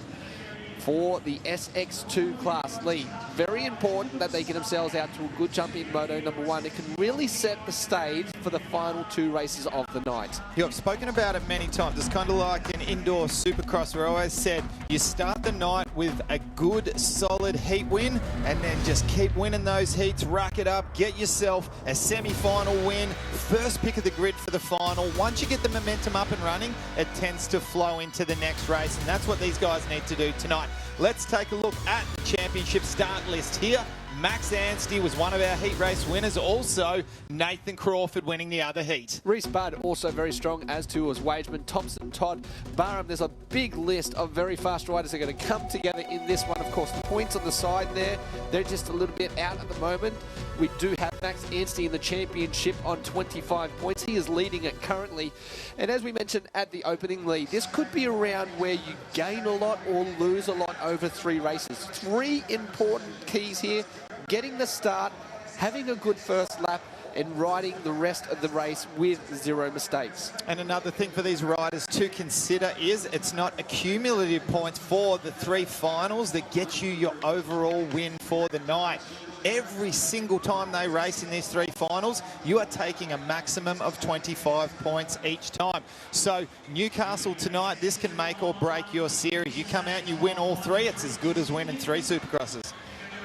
for the SX2 class. Lee, very important that they get themselves out to a good jump in Moto number 1. It can really set the stage for the final 2 races of the night. Yeah, I've spoken about it many times. It's kind of like an indoor Supercross where I always said you start the night with a good, solid heat win and then just keep winning those heats, rack it up, get yourself a semi-final win, first pick of the grid for the final. Once you get the momentum up and running, it tends to flow into the next race, and that's what these guys need to do tonight. Let's take a look at the championship start list here Max Anstey was one of our heat race winners. Also, Nathan Crawford winning the other heat. Reese Budd also very strong, as too was Wageman, Thompson, Todd, Barham. There's a big list of very fast riders that are going to come together in this one. Of course, the points on the side there, they're just a little bit out at the moment. We do have Max Anstey in the championship on 25 points. He is leading it currently. And as we mentioned at the opening lead, this could be around where you gain a lot or lose a lot over 3 races. 3 important keys here: getting the start, having a good first lap, and riding the rest of the race with 0 mistakes. And another thing for these riders to consider is it's not accumulative points for the 3 finals that get you your overall win for the night. Every single time they race in these 3 finals, you are taking a maximum of 25 points each time. So Newcastle tonight, this can make or break your series. You come out and you win all 3, it's as good as winning 3 Supercrosses.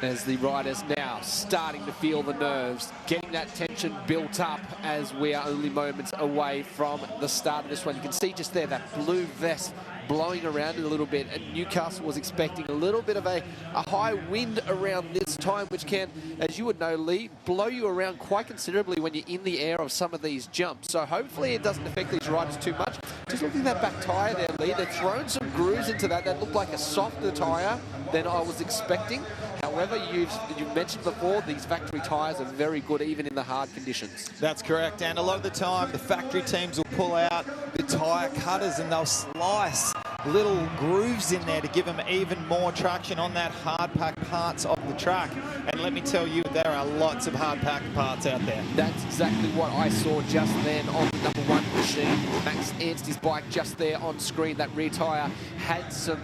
As the riders now starting to feel the nerves, getting that tension built up as we are only moments away from the start of this one. You can see just there that blue vest blowing around it a little bit, and Newcastle was expecting a little bit of a high wind around this time, which can, as you would know, Lee, blow you around quite considerably when you're in the air of some of these jumps. So hopefully it doesn't affect these riders too much. Just looking at that back tyre there, Lee, they're throwing some grooves into that. That looked like a softer tyre than I was expecting. However, you've mentioned before, these factory tyres are very good even in the hard conditions. That's correct, and a lot of the time the factory teams will pull out the tyre cutters and they'll slice little grooves in there to give them even more traction on that hard pack parts of the track. And let me tell you, there are lots of hard pack parts out there. That's exactly what I saw just then on the #1 machine. Max Anstey's bike just there on screen. That rear tyre had some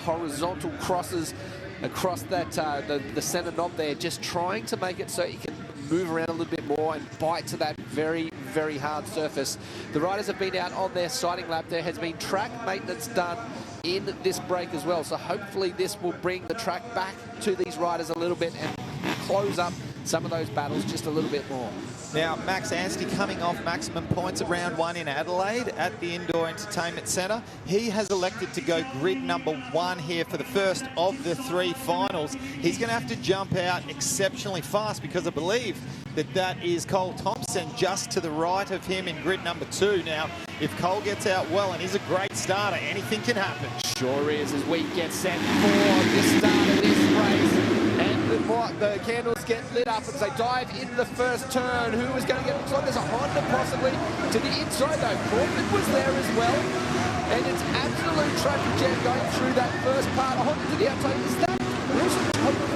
horizontal crosses across that the center knob there, just trying to make it so he can move around a little bit more and bite to that very, very hard surface. The riders have been out on their sighting lap. There has been track maintenance done in this break as well, so hopefully this will bring the track back to these riders a little bit and close up some of those battles just a little bit more. Now, Max Anstey coming off maximum points at round 1 in Adelaide at the Indoor Entertainment Centre. He has elected to go grid #1 here for the first of the 3 finals. He's going to have to jump out exceptionally fast because I believe that is Cole Thompson just to the right of him in grid #2. Now, if Cole gets out well and is a great starter, anything can happen. Sure is, as we get set for the start of this race. And the candles get lit up as they dive into the first turn. Who is going to get inside? There's a Honda possibly to the inside though. Crawford was there as well. And it's absolute traffic jam going through that first part. A Honda to the outside. Is that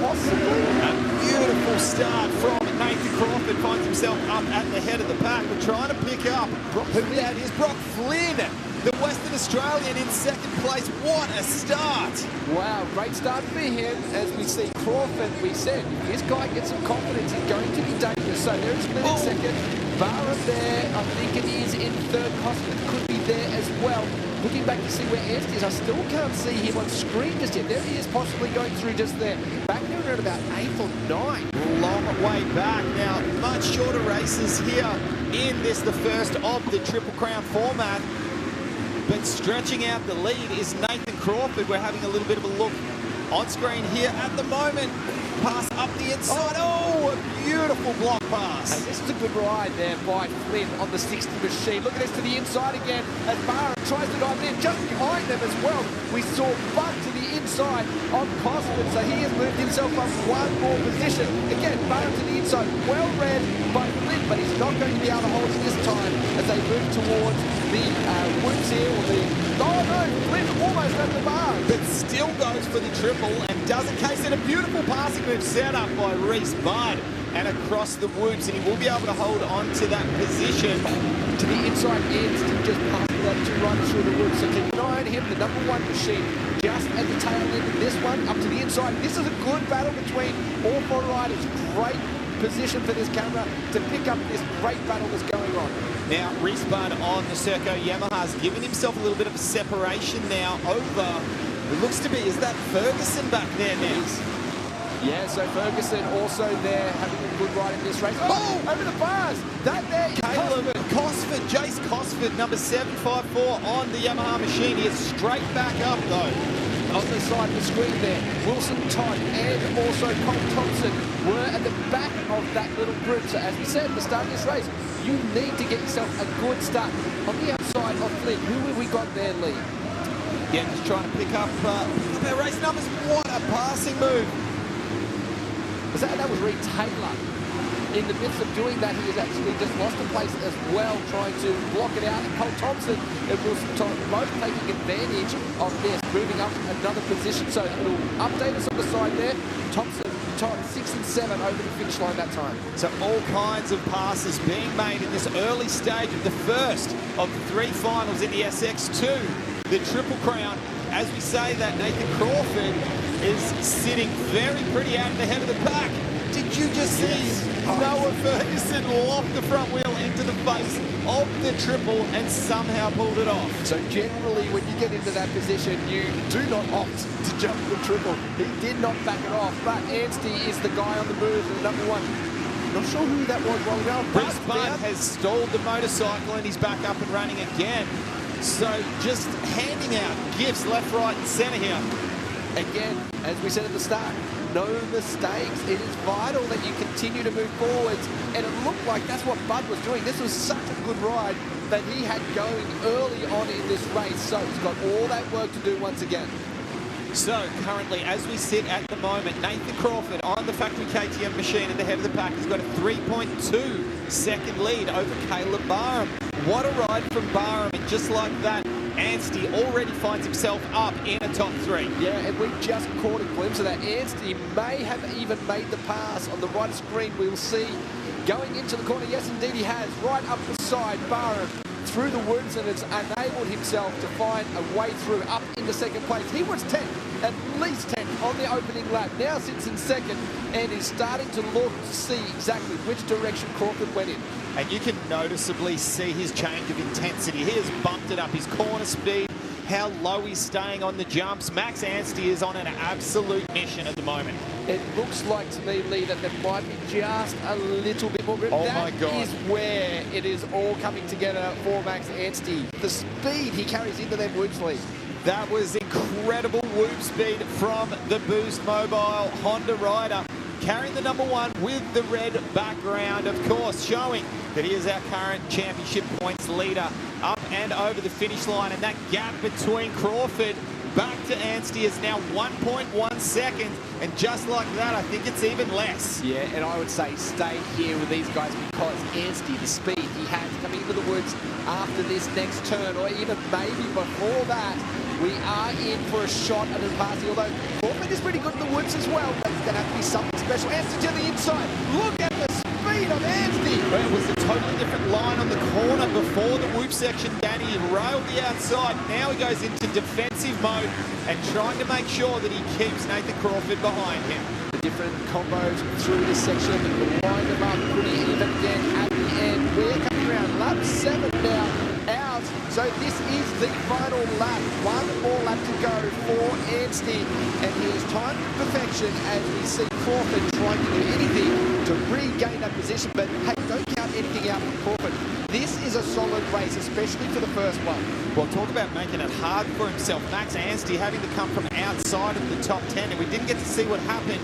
possibly? A beautiful start from Nathan Crawford. Finds himself up at the head of the pack. We're trying to pick up who that is. Brock Flynn, the Western Australian, in 2nd place. What a start! Wow, great start for him. As we see Crawford, we said, if this guy gets some confidence, he's going to be dangerous. So there's Flynn in 2nd. Barham there, I think it is in 3rd. Cosman could be there as well. Looking back to see where Anstey is, I still can't see him on screen just yet. There he is, possibly going through just there. Back there around about 8th or 9th. Long way back. Now, much shorter races here in this, the first of the Triple Crown format. But stretching out the lead is Nathan Crawford. We're having a little bit of a look on screen here at the moment. Pass up the inside. Oh, a beautiful block pass. And this is a good ride there by Flynn on the 60 machine. Look at this to the inside again as Barham tries to dive in just behind them as well. We saw Buck to the inside of Cosman, so he has moved himself up 1 more position. Again, Barham to the inside, well read by Flynn, but he's not going to be able to hold it this time as they move towards the woods here. Oh no, Flynn almost at the bar. But still goes for the triple and does a case in a beautiful passing move set up by Reese Budd and across the whoops, and he will be able to hold on to that position. To the inside ends, just passing that 2 riders through the woods. So keep an eye on him, the #1 machine, just at the tail end of this one, up to the inside. This is a good battle between all 4 riders. Great position for this camera to pick up this great battle that's going on. Now, Reese Budd on the Serco Yamaha's given himself a little bit of a separation now over, it looks to be, is that Ferguson back there now? Yeah, so Ferguson also there having a good ride in this race. Oh, over the bars! That there is Caleb Cosford, Jace Cosford, number 754 on the Yamaha machine. He is straight back up though. on the side of the screen there. Wilson Todd and also Cole Thompson were at the back of that little group. So as we said at the start of this race, you need to get yourself a good start. On the outside of Flynn, who have we got there, Lee? Yeah, just trying to pick up our race numbers. What a passing move. That was Reed Taylor. In the midst of doing that, he has actually just lost a place as well, trying to block it out. And Cole Thompson and Wilson Todd both taking advantage of this, moving up another position. So it'll update us on the side there. Thompson, Todd, 6 and 7 over the finish line that time. So all kinds of passes being made in this early stage of the first of the 3 finals in the SX2, the Triple Crown. As we say that, Nathan Crawford is sitting very pretty out of the head of the pack. Did you just see Noah Ferguson lock the front wheel into the face of the triple and somehow pulled it off? So generally, when you get into that position, you do not opt to jump the triple. He did not back it off, but Anstey is the guy on the move, the number 1. Not sure who that was while ago. Bruce Budd has stalled the motorcycle and he's back up and running again. So just handing out gifts left, right and centre here. Again, as we said at the start, no mistakes. It is vital that you continue to move forwards, and it looked like that's what Bud was doing. This was such a good ride that he had going early on in this race, so he's got all that work to do once again. So currently, as we sit at the moment, Nathan Crawford on the factory KTM machine at the head of the pack has got a 3.2 second lead over Caleb Barham. What a ride from Barham, and just like that, Anstey already finds himself up in a top 3. Yeah, and we just caught a glimpse of that. Anstey may have even made the pass on the right screen. We'll see going into the corner. Yes, indeed he has. Right up the side, Barham through the woods, and has enabled himself to find a way through up into second place. He was 10th, at least 10th on the opening lap. Now sits in second and is starting to look to see exactly which direction Crawford went in. And you can noticeably see his change of intensity. He has bumped it up, his corner speed, how low he's staying on the jumps. Max Anstey is on an absolute mission at the moment. It looks like to me, Lee, that there might be just a little bit more grip. Oh my God. That is where it is all coming together for Max Anstey. The speed he carries into them whoops, Lee. That was incredible whoop speed from the Boost Mobile Honda rider. Carrying the number 1 with the red background, of course, showing that he is our current championship points leader up and over the finish line. And that gap between Crawford back to Anstey is now 1.1 seconds. And just like that, I think it's even less. Yeah, and I would say stay here with these guys, because Anstey, the speed he has coming into the woods after this next turn, or even maybe before that, we are in for a shot at a passing, although Crawford is pretty good in the woods as well, but it's going to have to be something special. Anstey to the inside. Look at the speed of Anstey. Well, it was a totally different line on the corner before the whoop section. Danny railed the outside. Now he goes into defensive mode and trying to make sure that he keeps Nathan Crawford behind him. The different combos through this section, and line them up pretty even again at the end. We're coming around lap 7 now. Out. So this is the final lap. One more lap to go for Anstey, and he is timed to perfection as we see Crawford trying to do anything to regain that position. But hey, don't count anything out from Crawford. This is a solid race, especially for the first one. Well, talk about making it hard for himself. Max Anstey having to come from outside of the top 10, and we didn't get to see what happened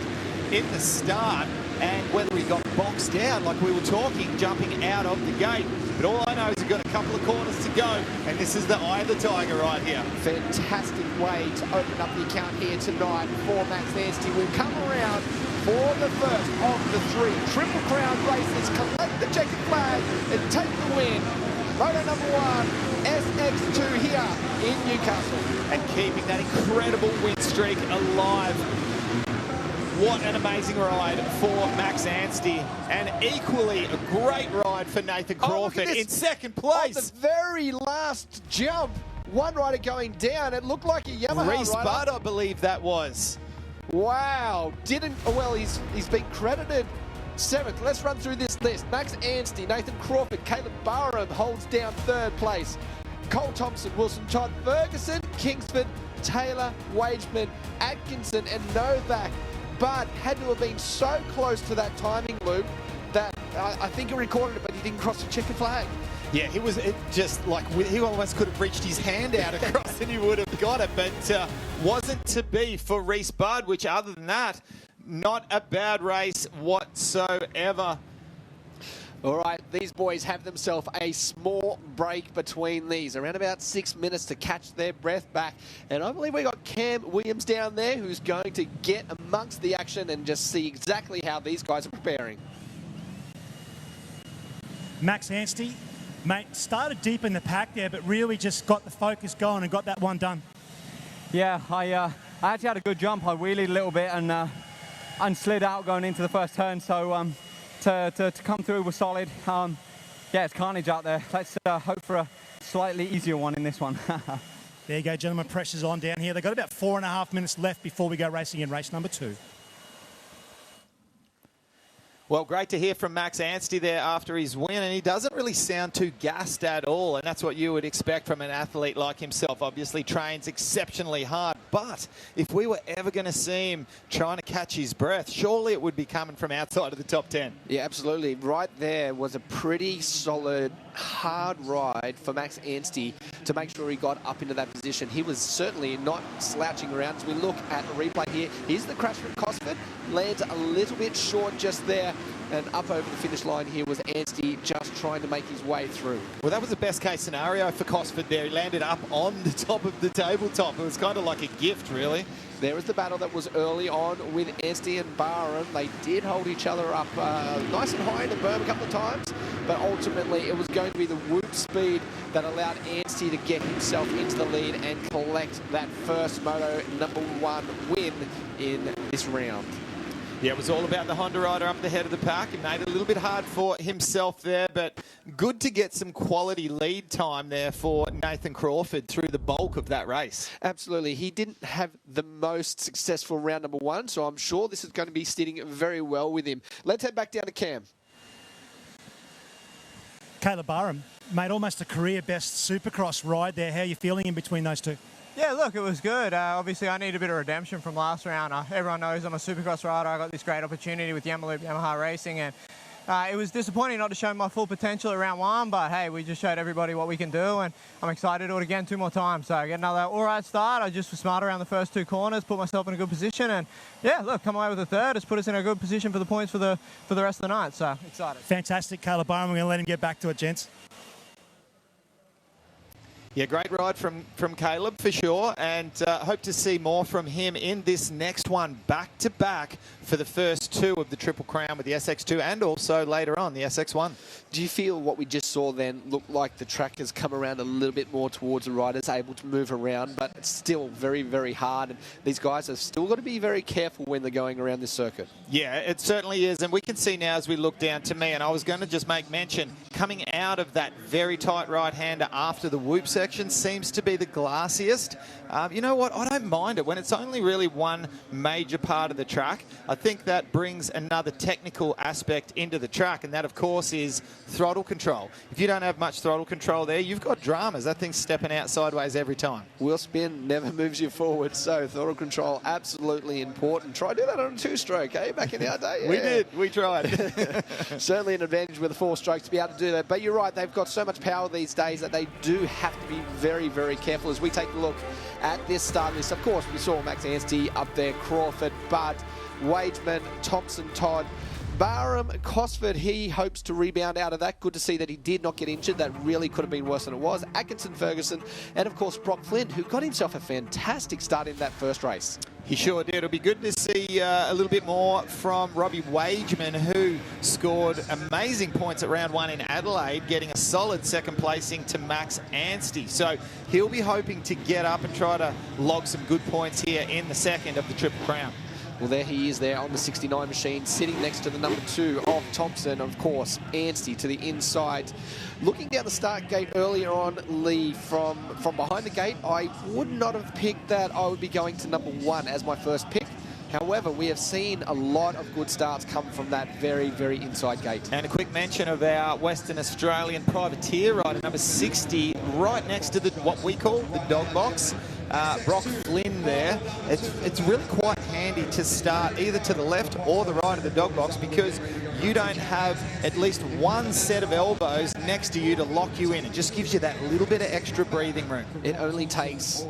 in the start and whether he got boxed out like we were talking, jumping out of the gate. But all I know is we've got a couple of corners to go, and this is the eye of the tiger right here. Fantastic way to open up the account here tonight for Max Anstey. We'll come around for the first of the 3 Triple Crown races, collect the checkered flag and take the win. Moto number 1, SX2 here in Newcastle. And keeping that incredible win streak alive. What an amazing ride for Max Anstey, and equally a great ride for Nathan Crawford in second place. On the very last jump, one rider going down. It looked like a Yamaha Reese rider. Budd, I believe that was. Wow, he's been credited 7th. Let's run through this list. Max Anstey, Nathan Crawford, Caleb Barham holds down 3rd place. Cole Thompson, Wilson Todd, Ferguson, Kingsford, Taylor, Wageman, Atkinson and Novak. But had to have been so close to that timing loop that I think he recorded it, but he didn't cross the checkered flag. Yeah, he was just like, he almost could have reached his hand out across and he would have got it, but wasn't to be for Reese Budd, which other than that, not a bad race whatsoever. All right, these boys have themselves a small break between these, around about 6 minutes to catch their breath back. And I believe we got Cam Williams down there who's going to get amongst the action and just see exactly how these guys are preparing. Max Anstey, mate, started deep in the pack there, but really just got the focus going and got that one done. Yeah, I actually had a good jump. I wheelied a little bit and slid out going into the first turn, so to come through was solid. Yeah, it's carnage out there. Let's hope for a slightly easier one in this one. There you go, gentlemen, pressure's on down here. They've got about 4.5 minutes left before we go racing in race number 2. Well, great to hear from Max Anstey there after his win, and he doesn't really sound too gassed at all, and that's what you would expect from an athlete like himself. Obviously trains exceptionally hard, but if we were ever going to see him trying to catch his breath, surely it would be coming from outside of the top 10. Yeah, absolutely. Right there was a pretty solid, hard ride for Max Anstey to make sure he got up into that position. He was certainly not slouching around. As we look at the replay here, here's the crash from Cosford, lands a little bit short just there, and up over the finish line here was Anstey just trying to make his way through. Well, that was the best case scenario for Cosford there. He landed up on the top of the tabletop. It was kind of like a gift, really. There was the battle that was early on with Anstey and Barham. They did hold each other up nice and high in the berm a couple of times, but ultimately it was going to be the whoop speed that allowed Anstey to get himself into the lead and collect that first Moto #1 win in this round. Yeah, it was all about the Honda rider up the head of the pack. It made it a little bit hard for himself there, but good to get some quality lead time there for Nathan Crawford through the bulk of that race. Absolutely. He didn't have the most successful round #1, so I'm sure this is going to be sitting very well with him. Let's head back down to Cam. Caleb Barham made almost a career-best Supercross ride there. How are you feeling in between those two? Yeah, look, it was good. Obviously, I need a bit of redemption from last round. Everyone knows I'm a Supercross rider. I got this great opportunity with Yamaha Racing, and it was disappointing not to show my full potential at round 1, but hey, we just showed everybody what we can do, and I'm excited to do it again 2 more times. So I get another all right start. I just was smart around the first 2 corners, put myself in a good position, and yeah, look, come away with a third. It's put us in a good position for the points for the rest of the night. So excited. Fantastic, Caleb Barham. We're going to let him get back to it, gents. Yeah, great ride from Caleb for sure, and hope to see more from him in this next one, back-to-back for the first 2 of the Triple Crown with the SX2 and also later on the SX1. Do you feel what we just saw then looked like the track has come around a little bit more towards the riders, able to move around, but it's still very, very hard, and these guys have still got to be very careful when they're going around this circuit? Yeah, it certainly is, and we can see now as we look down to me, and I was going to just make mention, coming out of that very tight right-hander after the whoop section seems to be the glassiest. You know what? I don't mind it when it's only really one major part of the track. I think that brings another technical aspect into the track, and that, of course, is throttle control. If you don't have much throttle control there, you've got dramas. That thing's stepping out sideways every time. Wheel spin never moves you forward, so throttle control absolutely important. Try to do that on a 2-stroke, eh? Back in our day. Yeah. We did. We tried. Certainly an advantage with a 4-stroke to be able to do that. But you're right, they've got so much power these days that they do have to be very, very careful. As we take a look at this start list, of course, we saw Max Anstey up there, Crawford, Budd, Wageman, Thompson, Todd, Barham, Cosford. He hopes to rebound out of that. Good to see that he did not get injured. That really could have been worse than it was. Atkinson, Ferguson, and of course Brock Flynn, who got himself a fantastic start in that first race. He sure did. It'll be good to see a little bit more from Robbie Wageman, who scored amazing points at round 1 in Adelaide, getting a solid second placing to Max Anstey. So he'll be hoping to get up and try to log some good points here in the second of the Triple Crown. Well, there he is there on the 69 machine, sitting next to the #2 of Thompson. Of course, Anstey to the inside. Looking down the start gate earlier on, Lee, from behind the gate, I would not have picked that I would be going to #1 as my first pick. However, we have seen a lot of good starts come from that very, very inside gate. And a quick mention of our Western Australian privateer rider, number 60, right next to what we call the dog box. Brock Flynn there. It's really quite handy to start either to the left or the right of the dog box, because you don't have at least one set of elbows next to you to lock you in. It just gives you that little bit of extra breathing room. It only takes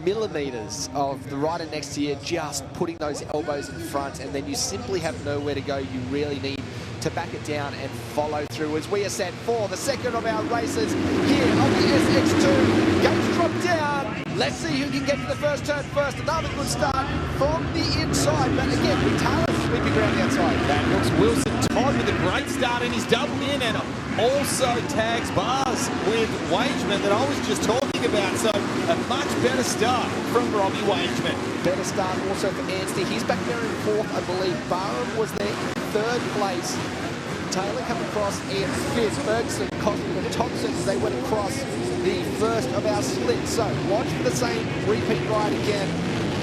millimeters of the rider next to you just putting those elbows in front, and then you simply have nowhere to go. You really need to back it down and follow through as we are set for the second of our races here on the SX2. Gates drop down. Let's see who can get to the first turn first. Another good start from the inside, but again, Vitalis sweeping around the outside. That looks Wilson Todd with a great start, and he's doubled in and also tags bars with Wageman that I was just talking about. So a much better start from Robbie Wageman. Better start also for Anstey. He's back there in fourth, I believe. Barham was there in third place. Taylor coming across in fifth. Ferguson, Cosby and Thompson, they went across the first of our splits. So watch for the same repeat ride again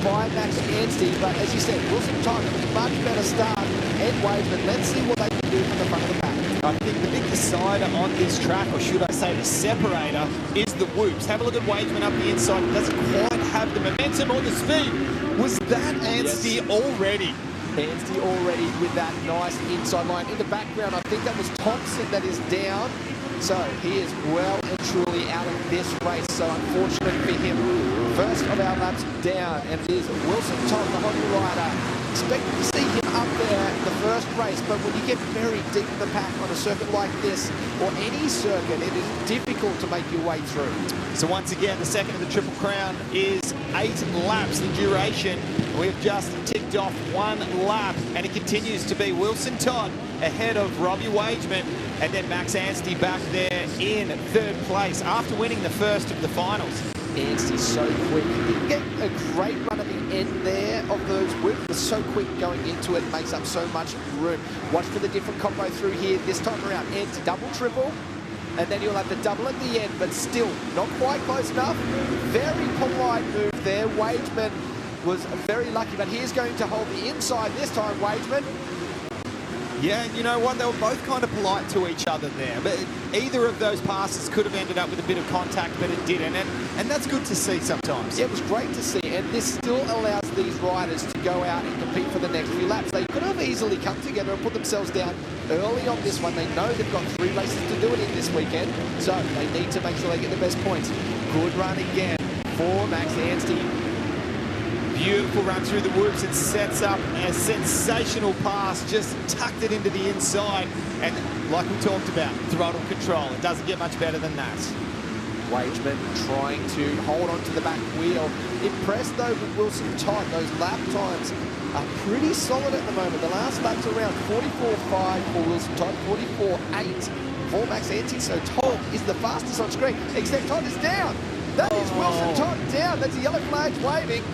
by Max Anstey. But as you said, Wilson Todd, a much better start. And Wageman, let's see what they can do from the front of the pack. I think the big decider on this track, or should I say the separator, is the whoops. Have a look at Wageman up the inside. He doesn't quite have the momentum or the speed. Was that Anstey already? Anstey already with that nice inside line. In the background, I think that was Thompson that is down. So he is well and truly out of this race. So unfortunate for him. First of our laps down, and it is Wilson Todd, the Honda rider. Expected to see him up there the first race, but when you get very deep in the pack on a circuit like this, or any circuit, it is difficult to make your way through. So once again, the second of the Triple Crown is 8 laps, the duration. We've just ticked off 1 lap, and it continues to be Wilson Todd ahead of Robbie Wageman, and then Max Anstey back there in third place after winning the first of the finals. Anstey's so quick. He didn't get a great run at the end there of those whips. But so quick going into it, makes up so much room. Watch for the different combo through here this time around. Anstey double, triple, and then you'll have the double at the end, but still not quite close enough. Very polite move there. Wageman was very lucky, but he is going to hold the inside this time, Wageman. Yeah, and you know what? They were both kind of polite to each other there. But either of those passes could have ended up with a bit of contact, but it didn't. And that's good to see sometimes. Yeah, it was great to see. And this still allows these riders to go out and compete for the next few laps. They could have easily come together and put themselves down early on this one. They know they've got 3 races to do it in this weekend. So they need to make sure they get the best points. Good run again for Max Anstey. Beautiful run through the whoops. It sets up a sensational pass, just tucked it into the inside. And like we talked about, throttle control. It doesn't get much better than that. Wageman trying to hold on to the back wheel. Impressed though with Wilson Todd. Those lap times are pretty solid at the moment. The last lap's around 44.5 for Wilson Todd, 44.8 for Max Anstey. So Todd is the fastest on screen, except Todd is down. That is Wilson Todd down. That's a yellow flag waving.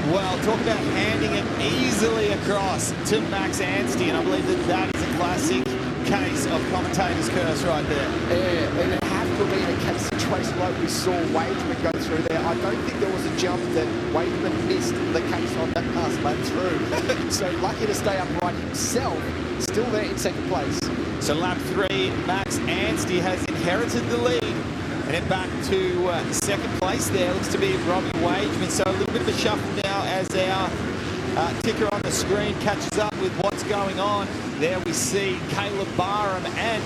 Well, talk about handing it easily across to Max Anstey, and I believe that is a classic case of commentator's curse right there. Yeah, and it had to be a case situation like we saw Wageman go through there. I don't think there was a jump that Wageman missed the case on that last lap through. So lucky to stay upright himself, still there in second place. So lap 3, Max Anstey has inherited the lead. And then back to second place there. Looks to be Robbie Wageman. So a little bit of a shuffle now as our ticker on the screen catches up with what's going on. There we see Caleb Barham, and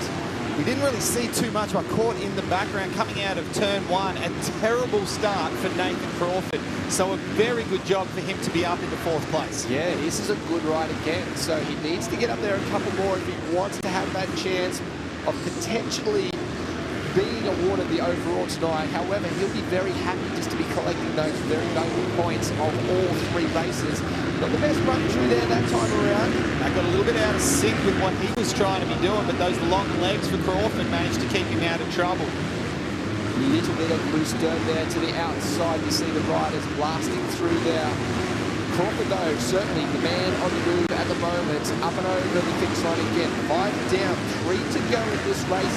we didn't really see too much. I caught in the background coming out of turn 1. A terrible start for Nathan Crawford. So a very good job for him to be up into 4th place. Yeah, this is a good ride again. So he needs to get up there a couple more if he wants to have that chance of potentially being awarded the overall tonight. However, he'll be very happy just to be collecting those very valuable points of all 3 races. Not the best run through there that time around. That got a little bit out of sync with what he was trying to be doing, but those long legs for Crawford managed to keep him out of trouble. Little bit of loose dirt there to the outside. You see the riders blasting through there. Crawford, though, certainly the man on the move at the moment. Up and over the finish line again. 5 down, 3 to go in this race.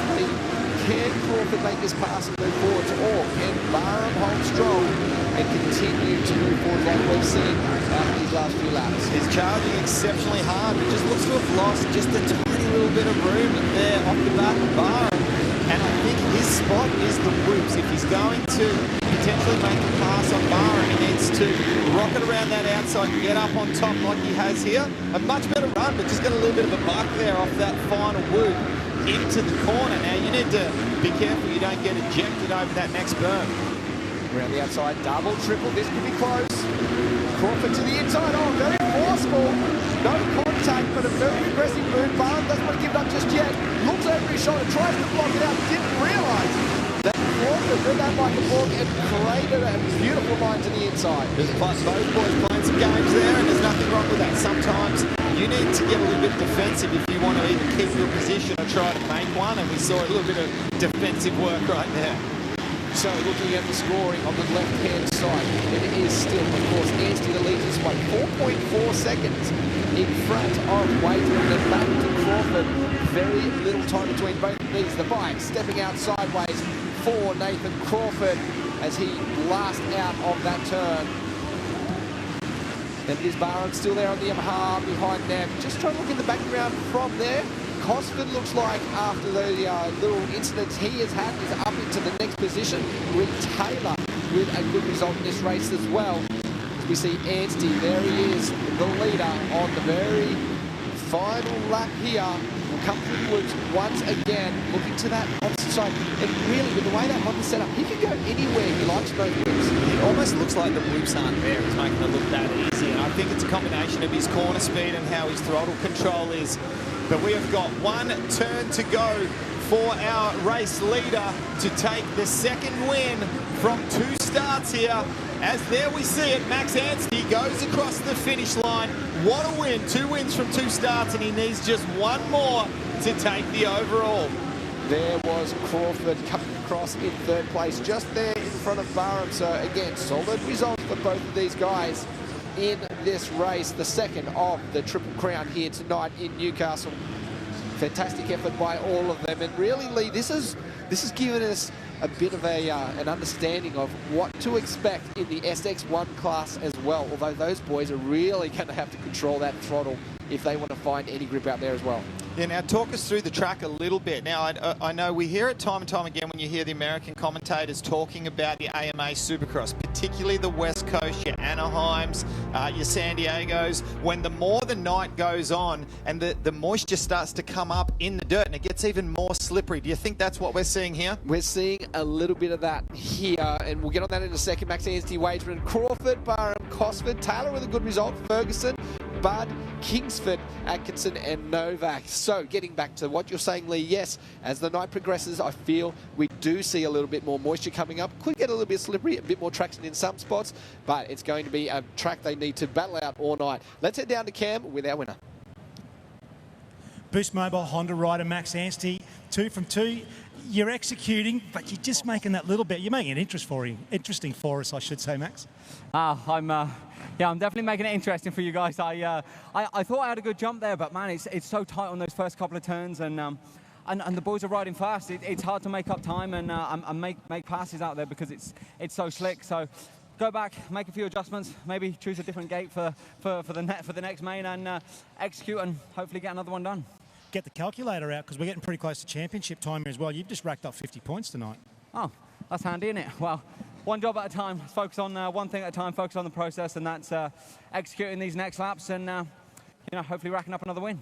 Can Crawford make this pass and move forward, or can Barham hold strong and continue to move forward like we've seen after these last few laps? He's charging exceptionally hard, but just looks to have lost just a tiny little bit of room there off the back of Barham. And I think he his spot is the whoops. If he's going to potentially make a pass on Barham, he needs to rocket around that outside and get up on top like he has here. A much better run, but just got a little bit of a buck there off that final whoop into the corner. Now you need to be careful you don't get ejected over that next berm. Around the outside, double, triple, this could be close. Crawford to the inside, oh, very forceful. No contact, but a very aggressive move. Barham doesn't want to give it up just yet. Looks over his shoulder, tries to block it out, didn't realise that Crawford read that like a book and created a beautiful line to the inside. There's both boys playing some games there, and there's nothing wrong with that. Sometimes you need to get a little bit defensive if you want to either keep your position or try to make one, and we saw a little bit of defensive work right there. So looking at the scoring on the left-hand side, it is still, of course, Anstey that leads this one. 4.4 seconds in front of Waitman and back to Crawford. Very little time between both of these. The bike stepping out sideways for Nathan Crawford as he blasts out of that turn. And it is Barham still there on the Yamaha behind them. Just trying to look in the background from there. Cosford looks like after the little incidents he has had is up into the next position. Reed Taylor with a good result in this race as well. As we see Anstey, there he is, the leader on the very final lap here. Will come through the woods once again, looking to that opposite side. And really, with the way that Honda's set up, he can go anywhere he likes those whoops. It almost looks like the whoops aren't there. He's making it look that easy. And I think it's a combination of his corner speed and how his throttle control is. But we have got one turn to go for our race leader to take the second win from 2 starts here. As there we see it, Max Anstey goes across the finish line. What a win, 2 wins from 2 starts, and he needs just one more to take the overall. There was Crawford coming across in 3rd place, just there in front of Barham. So again, solid results for both of these guys in this race, the second of the Triple Crown here tonight in Newcastle. Fantastic effort by all of them, and really, Lee, this has given us a bit of an understanding of what to expect in the SX1 class as well, although those boys are really going to have to control that throttle if they want to find any grip out there as well. Yeah, now talk us through the track a little bit. Now, I know we hear it time and time again when you hear the American commentators talking about the AMA Supercross, particularly the West Coast, your Anaheims, your San Diegos, when the more the night goes on and the moisture starts to come up in the dirt and it gets even more slippery. Do you think that's what we're seeing here? We're seeing a little bit of that here, and we'll get on that in a second. Max Anstey, Wageman, Crawford, Barham, Cosford, Taylor with a good result, Ferguson, Budd, Kingsford, Atkinson and Novak. So getting back to what you're saying, Lee, yes, as the night progresses, I feel we do see a little bit more moisture coming up. Could get a little bit slippery, a bit more traction in some spots, but it's going to be a track they need to battle out all night. Let's head down to Cam with our winner. Boost Mobile Honda rider Max Anstey, 2 from 2. You're executing, but you're just making that little bit. You're making it interesting for us, I should say, Max. I'm definitely making it interesting for you guys. I thought I had a good jump there, but man, it's so tight on those first couple of turns, and the boys are riding fast. It's hard to make up time and make passes out there because it's so slick. So go back, make a few adjustments, maybe choose a different gate for the next main, and execute and hopefully get another one done. Get the calculator out because we're getting pretty close to championship time here as well. You've just racked up 50 points tonight. Oh, that's handy, isn't it? Well, one job at a time. Focus on one thing at a time. Focus on the process, and that's executing these next laps and hopefully racking up another win.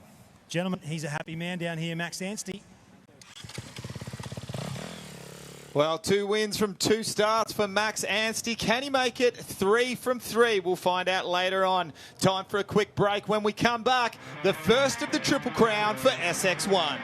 Gentlemen, he's a happy man down here, Max Anstey. Well, 2 wins from 2 starts for Max Anstey. Can he make it 3 from 3? We'll find out later on. Time for a quick break. When we come back, the first of the Triple Crown for SX1.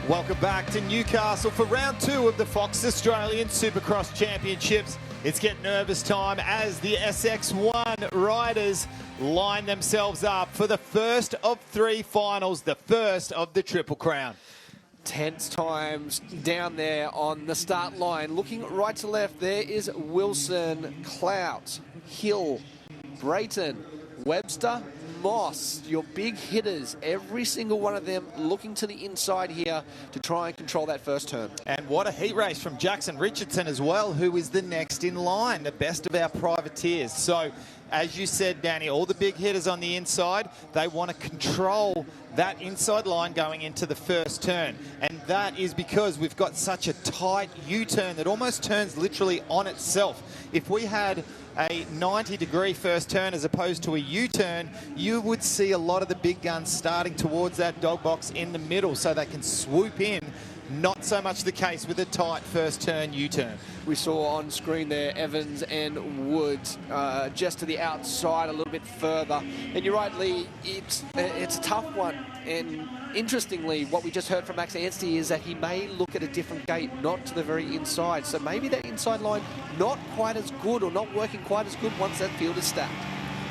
Welcome back to Newcastle for round 2 of the Fox Australian Supercross Championships. It's get nervous time as the SX1 riders line themselves up for the first of 3 finals, the first of the Triple Crown. Tense times down there on the start line. Looking right to left, there is Wilson, Clout, Hill, Brayton, Webster, Moss, your big hitters, every single one of them looking to the inside here to try and control that first turn. And what a heat race from Jackson Richardson as well, who is the next in line, the best of our privateers. So, as you said, Danny, all the big hitters on the inside, they want to control that inside line going into the first turn. And that is because we've got such a tight U-turn that almost turns literally on itself. If we had a 90-degree first turn as opposed to a U-turn, you would see a lot of the big guns starting towards that dog box in the middle so they can swoop in. Not so much the case with a tight first turn U-turn. We saw on screen there Evans and Woods just to the outside a little bit further. And you're right, Lee, it's a tough one. And interestingly, what we just heard from Max Anstey is that he may look at a different gate, not to the very inside. So maybe that inside line not quite as good or not working quite as good once that field is stacked.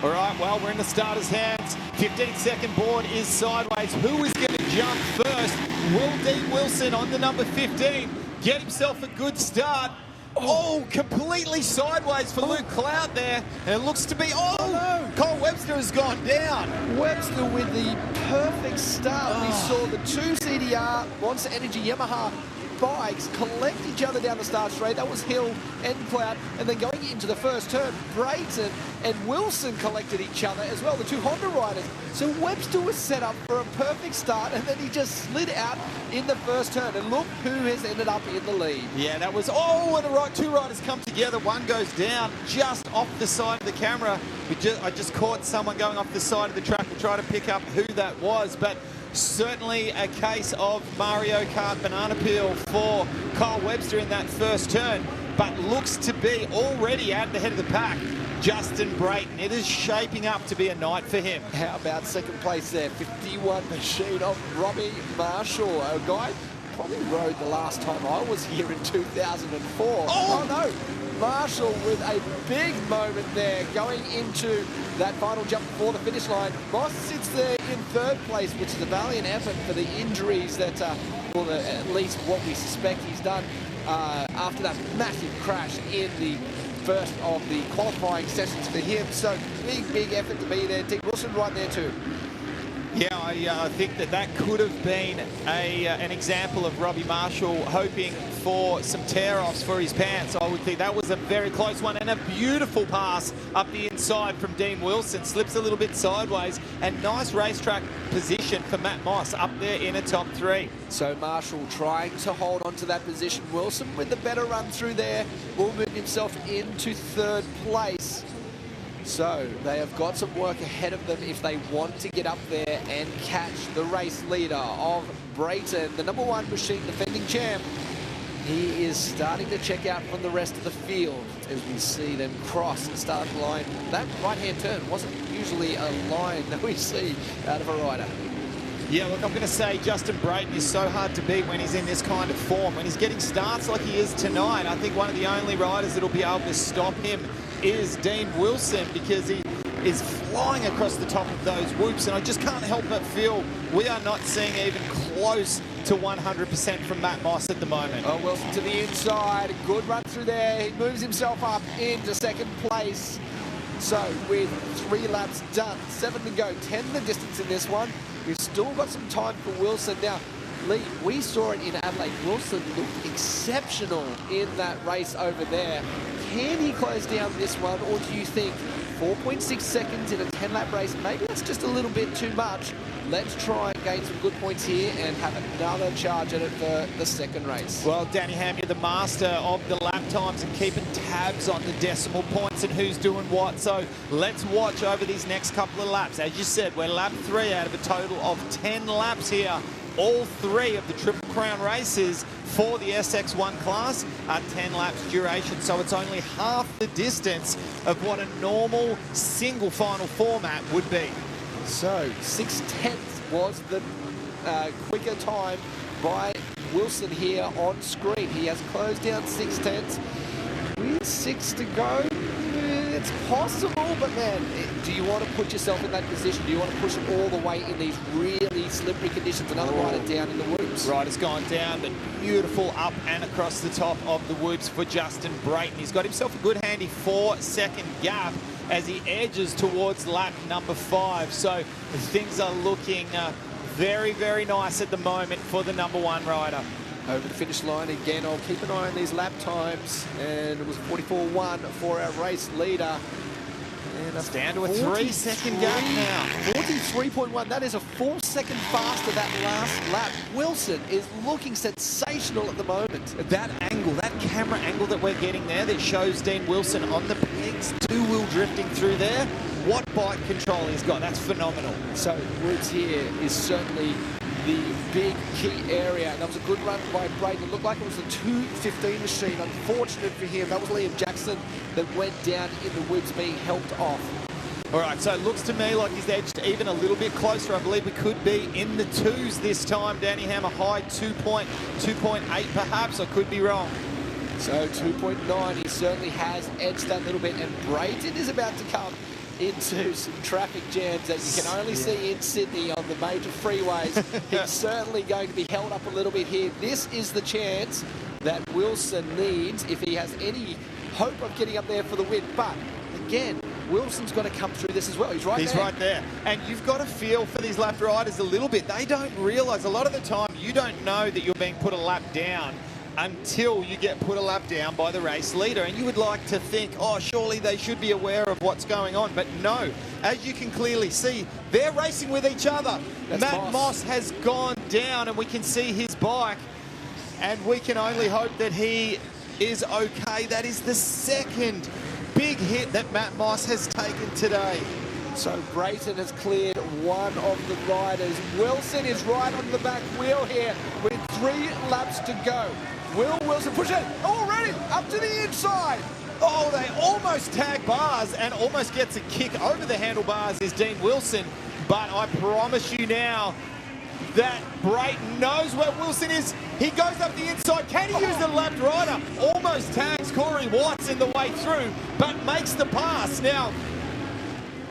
All right, well, we're in the starter's hands. 15-second board is sideways. Who is going to jump first? Will Dean Wilson on the number 15 get himself a good start? Oh, completely sideways for Luke Clout there. And it looks to be, Cole Webster has gone down. Webster with the perfect start. We saw the 2 CDR Monster Energy Yamaha bikes collect each other down the start straight. That was Hill and Clout. And then going into the first turn, Brayton and Wilson collected each other as well, the 2 Honda riders. So Webster was set up for a perfect start, and then he just slid out in the first turn. And look who has ended up in the lead. Yeah, that was, and the 2 riders come together. One goes down just off the side of the camera. I just caught someone going off the side of the track to try to pick up who that was. But certainly a case of Mario Kart banana peel for Kyle Webster in that first turn, but looks to be already out of the head of the pack. Justin Brayton, it is shaping up to be a night for him. How about second place there? 51 machine of Robbie Marshall, a guy probably rode the last time I was here in 2004. Oh no! Marshall with a big moment there going into that final jump before the finish line. Moss sits there in 3rd place, which is a valiant effort for the injuries that, at least what we suspect he's done after that massive crash in the first of the qualifying sessions for him. So big effort to be there. Dick Wilson right there too. Yeah, I think that could have been an example of Robbie Marshall hoping for some tear-offs for his pants. I would think that was a very close one, and a beautiful pass up the inside from Dean Wilson. Slips a little bit sideways, and nice racetrack position for Matt Moss up there in a top 3. So Marshall trying to hold on to that position. Wilson with the better run through there will move himself into 3rd place. So they have got some work ahead of them if they want to get up there and catch the race leader of Brayton, the number 1 machine defending champ. He is starting to check out from the rest of the field as we see them cross the start line. That right-hand turn wasn't usually a line that we see out of a rider. Yeah, look, I'm going to say Justin Brayton is so hard to beat when he's in this kind of form. When he's getting starts like he is tonight, I think one of the only riders that will be able to stop him is Dean Wilson, because he is flying across the top of those whoops, and I just can't help but feel we are not seeing even close to 100% from Matt Moss at the moment. Oh, Wilson to the inside, good run through there. He moves himself up into 2nd place. So with 3 laps done, 7 to go, 10 the distance in this one. We've still got some time for Wilson. Now, Lee, we saw it in Adelaide. Wilson looked exceptional in that race over there. Can he close down this one, or do you think 4.6 seconds in a 10-lap race, maybe that's just a little bit too much? Let's try and gain some good points here and have another charge at it for the 2nd race. Well, Danny Ham, you're the master of the lap times and keeping tabs on the decimal points and who's doing what. So let's watch over these next couple of laps. As you said, we're lap 3 out of a total of 10 laps here. All 3 of the Triple Crown races for the SX1 class are 10 laps duration, so it's only half the distance of what a normal single final format would be. So 6/10 was the quicker time by Wilson here on screen. He has closed down 6/10 with 6 to go. It's possible, but man, do you want to put yourself in that position? Do you want to push it all the way in these really slippery conditions? Another rider down in the whoops. Rider's gone down, but beautiful up and across the top of the whoops for Justin Brayton. He's got himself a good handy 4-second gap as he edges towards lap number 5. So things are looking very, very nice at the moment for the number 1 rider. Over the finish line again. I'll keep an eye on these lap times, and it was 44.1 for our race leader. And it's down to a 3-second gap now. 43.1. That is a 4-second faster that last lap. Wilson is looking sensational at the moment. That angle, that camera angle that we're getting there that shows Dean Wilson on the pegs, 2-wheel drifting through there. What bike control he's got, that's phenomenal. So Woods here is certainly the big key area. And that was a good run by Brayton. It looked like it was a 2:15 machine. Unfortunate for him. That was Liam Jackson that went down in the woods, being helped off. All right, so it looks to me like he's edged even a little bit closer. I believe we could be in the 2s this time. Danny Ham, a high 2.8 perhaps. I could be wrong. So 2.9, he certainly has edged that little bit. And Brayton is about to come into some traffic jams that you can only see in Sydney on the major freeways. He's certainly going to be held up a little bit here. This is the chance that Wilson needs if he has any hope of getting up there for the win. But again, Wilson's got to come through this as well. He's right there. And you've got to feel for these lap riders a little bit. They don't realise a lot of the time you don't know that you're being put a lap down until you get put a lap down by the race leader. And you would like to think, oh, surely they should be aware of what's going on. But no, as you can clearly see, they're racing with each other. Matt Moss has gone down, and we can see his bike. And we can only hope that he is okay. That is the second big hit that Matt Moss has taken today. So Brayton has cleared one of the riders. Wilson is right on the back wheel here with 3 laps to go. Will Wilson push it already up to the inside? Oh, they almost tag bars, and almost gets a kick over the handlebars is Dean Wilson. But I promise you now that Brayton knows where Wilson is. He goes up the inside. Can he use the left rider? Almost tags Corey Watts in the way through, but makes the pass. Now,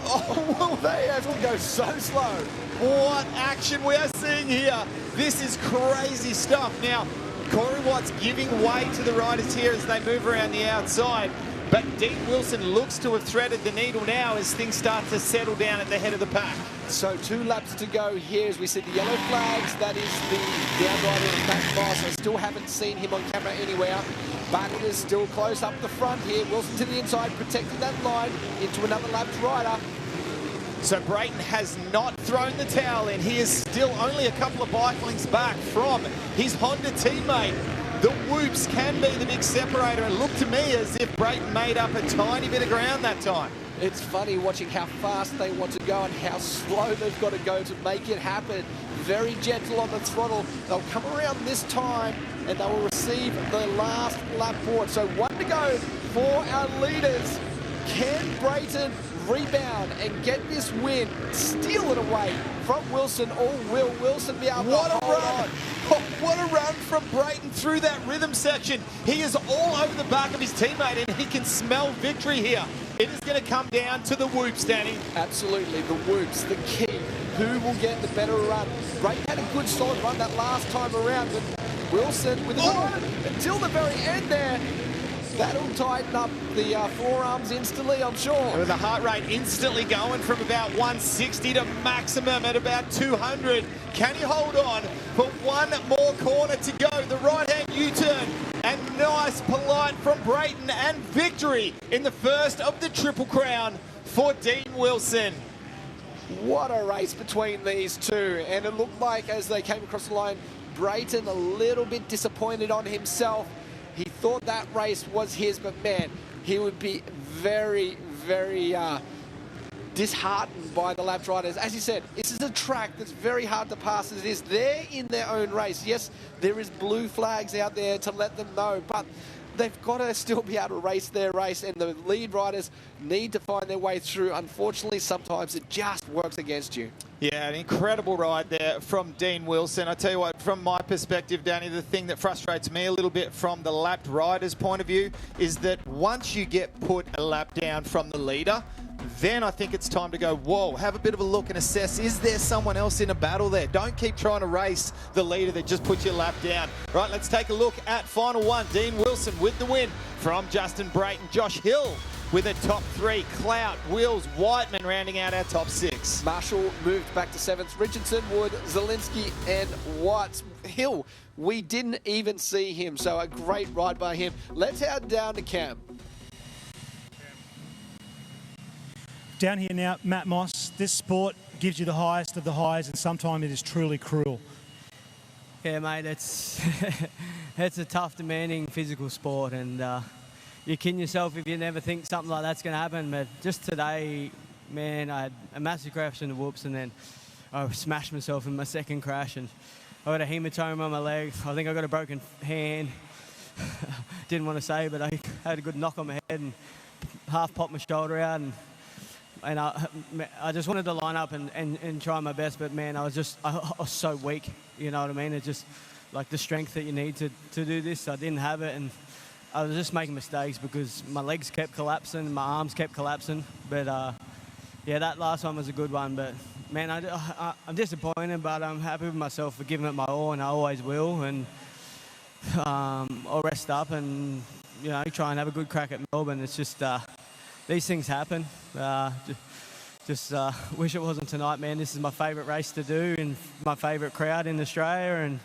oh, they have to go so slow. What action we are seeing here. This is crazy stuff. Now, Corey Watts giving way to the riders here as they move around the outside. But Dean Wilson looks to have threaded the needle now as things start to settle down at the head of the pack. So 2 laps to go here as we see the yellow flags. That is the down rider of Matt Moss. I still haven't seen him on camera anywhere, but it is still close up the front here. Wilson to the inside, protecting that line into another lapped rider. So Brayton has not thrown the towel in. He is still only a couple of bike lengths back from his Honda teammate. The whoops can be the big separator, and look to me as if Brayton made up a tiny bit of ground that time. It's funny watching how fast they want to go and how slow they've got to go to make it happen. Very gentle on the throttle. They'll come around this time and they will receive the last lap board. So 1 to go for our leaders. Can Brayton rebound and get this win, steal it away from Wilson, or will Wilson be able to hold on? Oh, what a run from Brayton through that rhythm section. He is all over the back of his teammate, and he can smell victory here. It is going to come down to the whoops, Danny. Absolutely, the whoops, the key. Who will get the better run? Brayton had a good solid run that last time around, but Wilson with a good run until the very end there. That'll tighten up the forearms instantly, I'm sure. With the heart rate instantly going from about 160 to maximum at about 200. Can he hold on for 1 more corner to go? The right-hand U-turn. And nice, polite from Brayton, and victory in the first of the Triple Crown for Dean Wilson. What a race between these two. And it looked like as they came across the line, Brayton a little bit disappointed on himself. He thought that race was his, but man, he would be very, very disheartened by the lap riders. As you said, this is a track that's very hard to pass as it is. They're in their own race. Yes, there is blue flags out there to let them know, but they've got to still be able to race their race, and the lead riders need to find their way through. Unfortunately, sometimes it just works against you. Yeah, an incredible ride there from Dean Wilson. I tell you what, from my perspective, Danny, the thing that frustrates me a little bit from the lapped rider's point of view is that once you get put a lap down from the leader, then I think it's time to go, whoa, have a bit of a look and assess, is there someone else in a battle there? Don't keep trying to race the leader that just put your lap down. Right, let's take a look at final one. Dean Wilson with the win from Justin Brayton. Josh Hill with a top 3. Clout, Wills, Whiteman rounding out our top 6. Marshall moved back to 7th. Richardson, Wood, Zielinski and White. Hill, we didn't even see him, so a great ride by him. Let's head down to Cam. Down here now, Matt Moss, this sport gives you the highest of the highs, and sometimes it is truly cruel. Yeah, mate, it's a tough, demanding physical sport, and you're kidding yourself if you never think something like that's going to happen. But just today, man, I had a massive crash in the whoops, and then I smashed myself in my second crash, and I got a hematoma on my leg. I think I got a broken hand. Didn't want to say, but I had a good knock on my head and half popped my shoulder out, and I just wanted to line up and try my best, but man, I was so weak, you know what I mean? It's just like the strength that you need to do this. I didn't have it, and I was just making mistakes because my legs kept collapsing, my arms kept collapsing. But yeah, that last one was a good one. But man, I'm disappointed, but I'm happy with myself for giving it my all, and I always will. And I'll rest up and try and have a good crack at Melbourne. It's just these things happen. Just wish it wasn't tonight, man. This is my favourite race to do and my favourite crowd in Australia.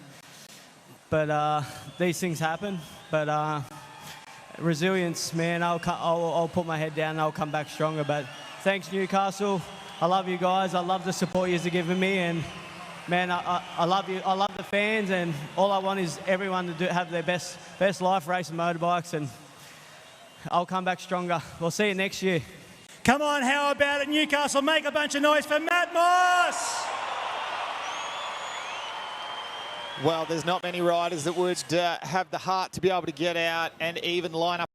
But these things happen. But resilience, man. I'll put my head down and I'll come back stronger. But thanks, Newcastle. I love you guys. I love the support you've given me, and man, I love you. I love the fans, and all I want is everyone to have their best life racing motorbikes, and I'll come back stronger. We'll see you next year. Come on, how about it, Newcastle? Make a bunch of noise for Matt Moss! Well, there's not many riders that would have the heart to be able to get out and even line up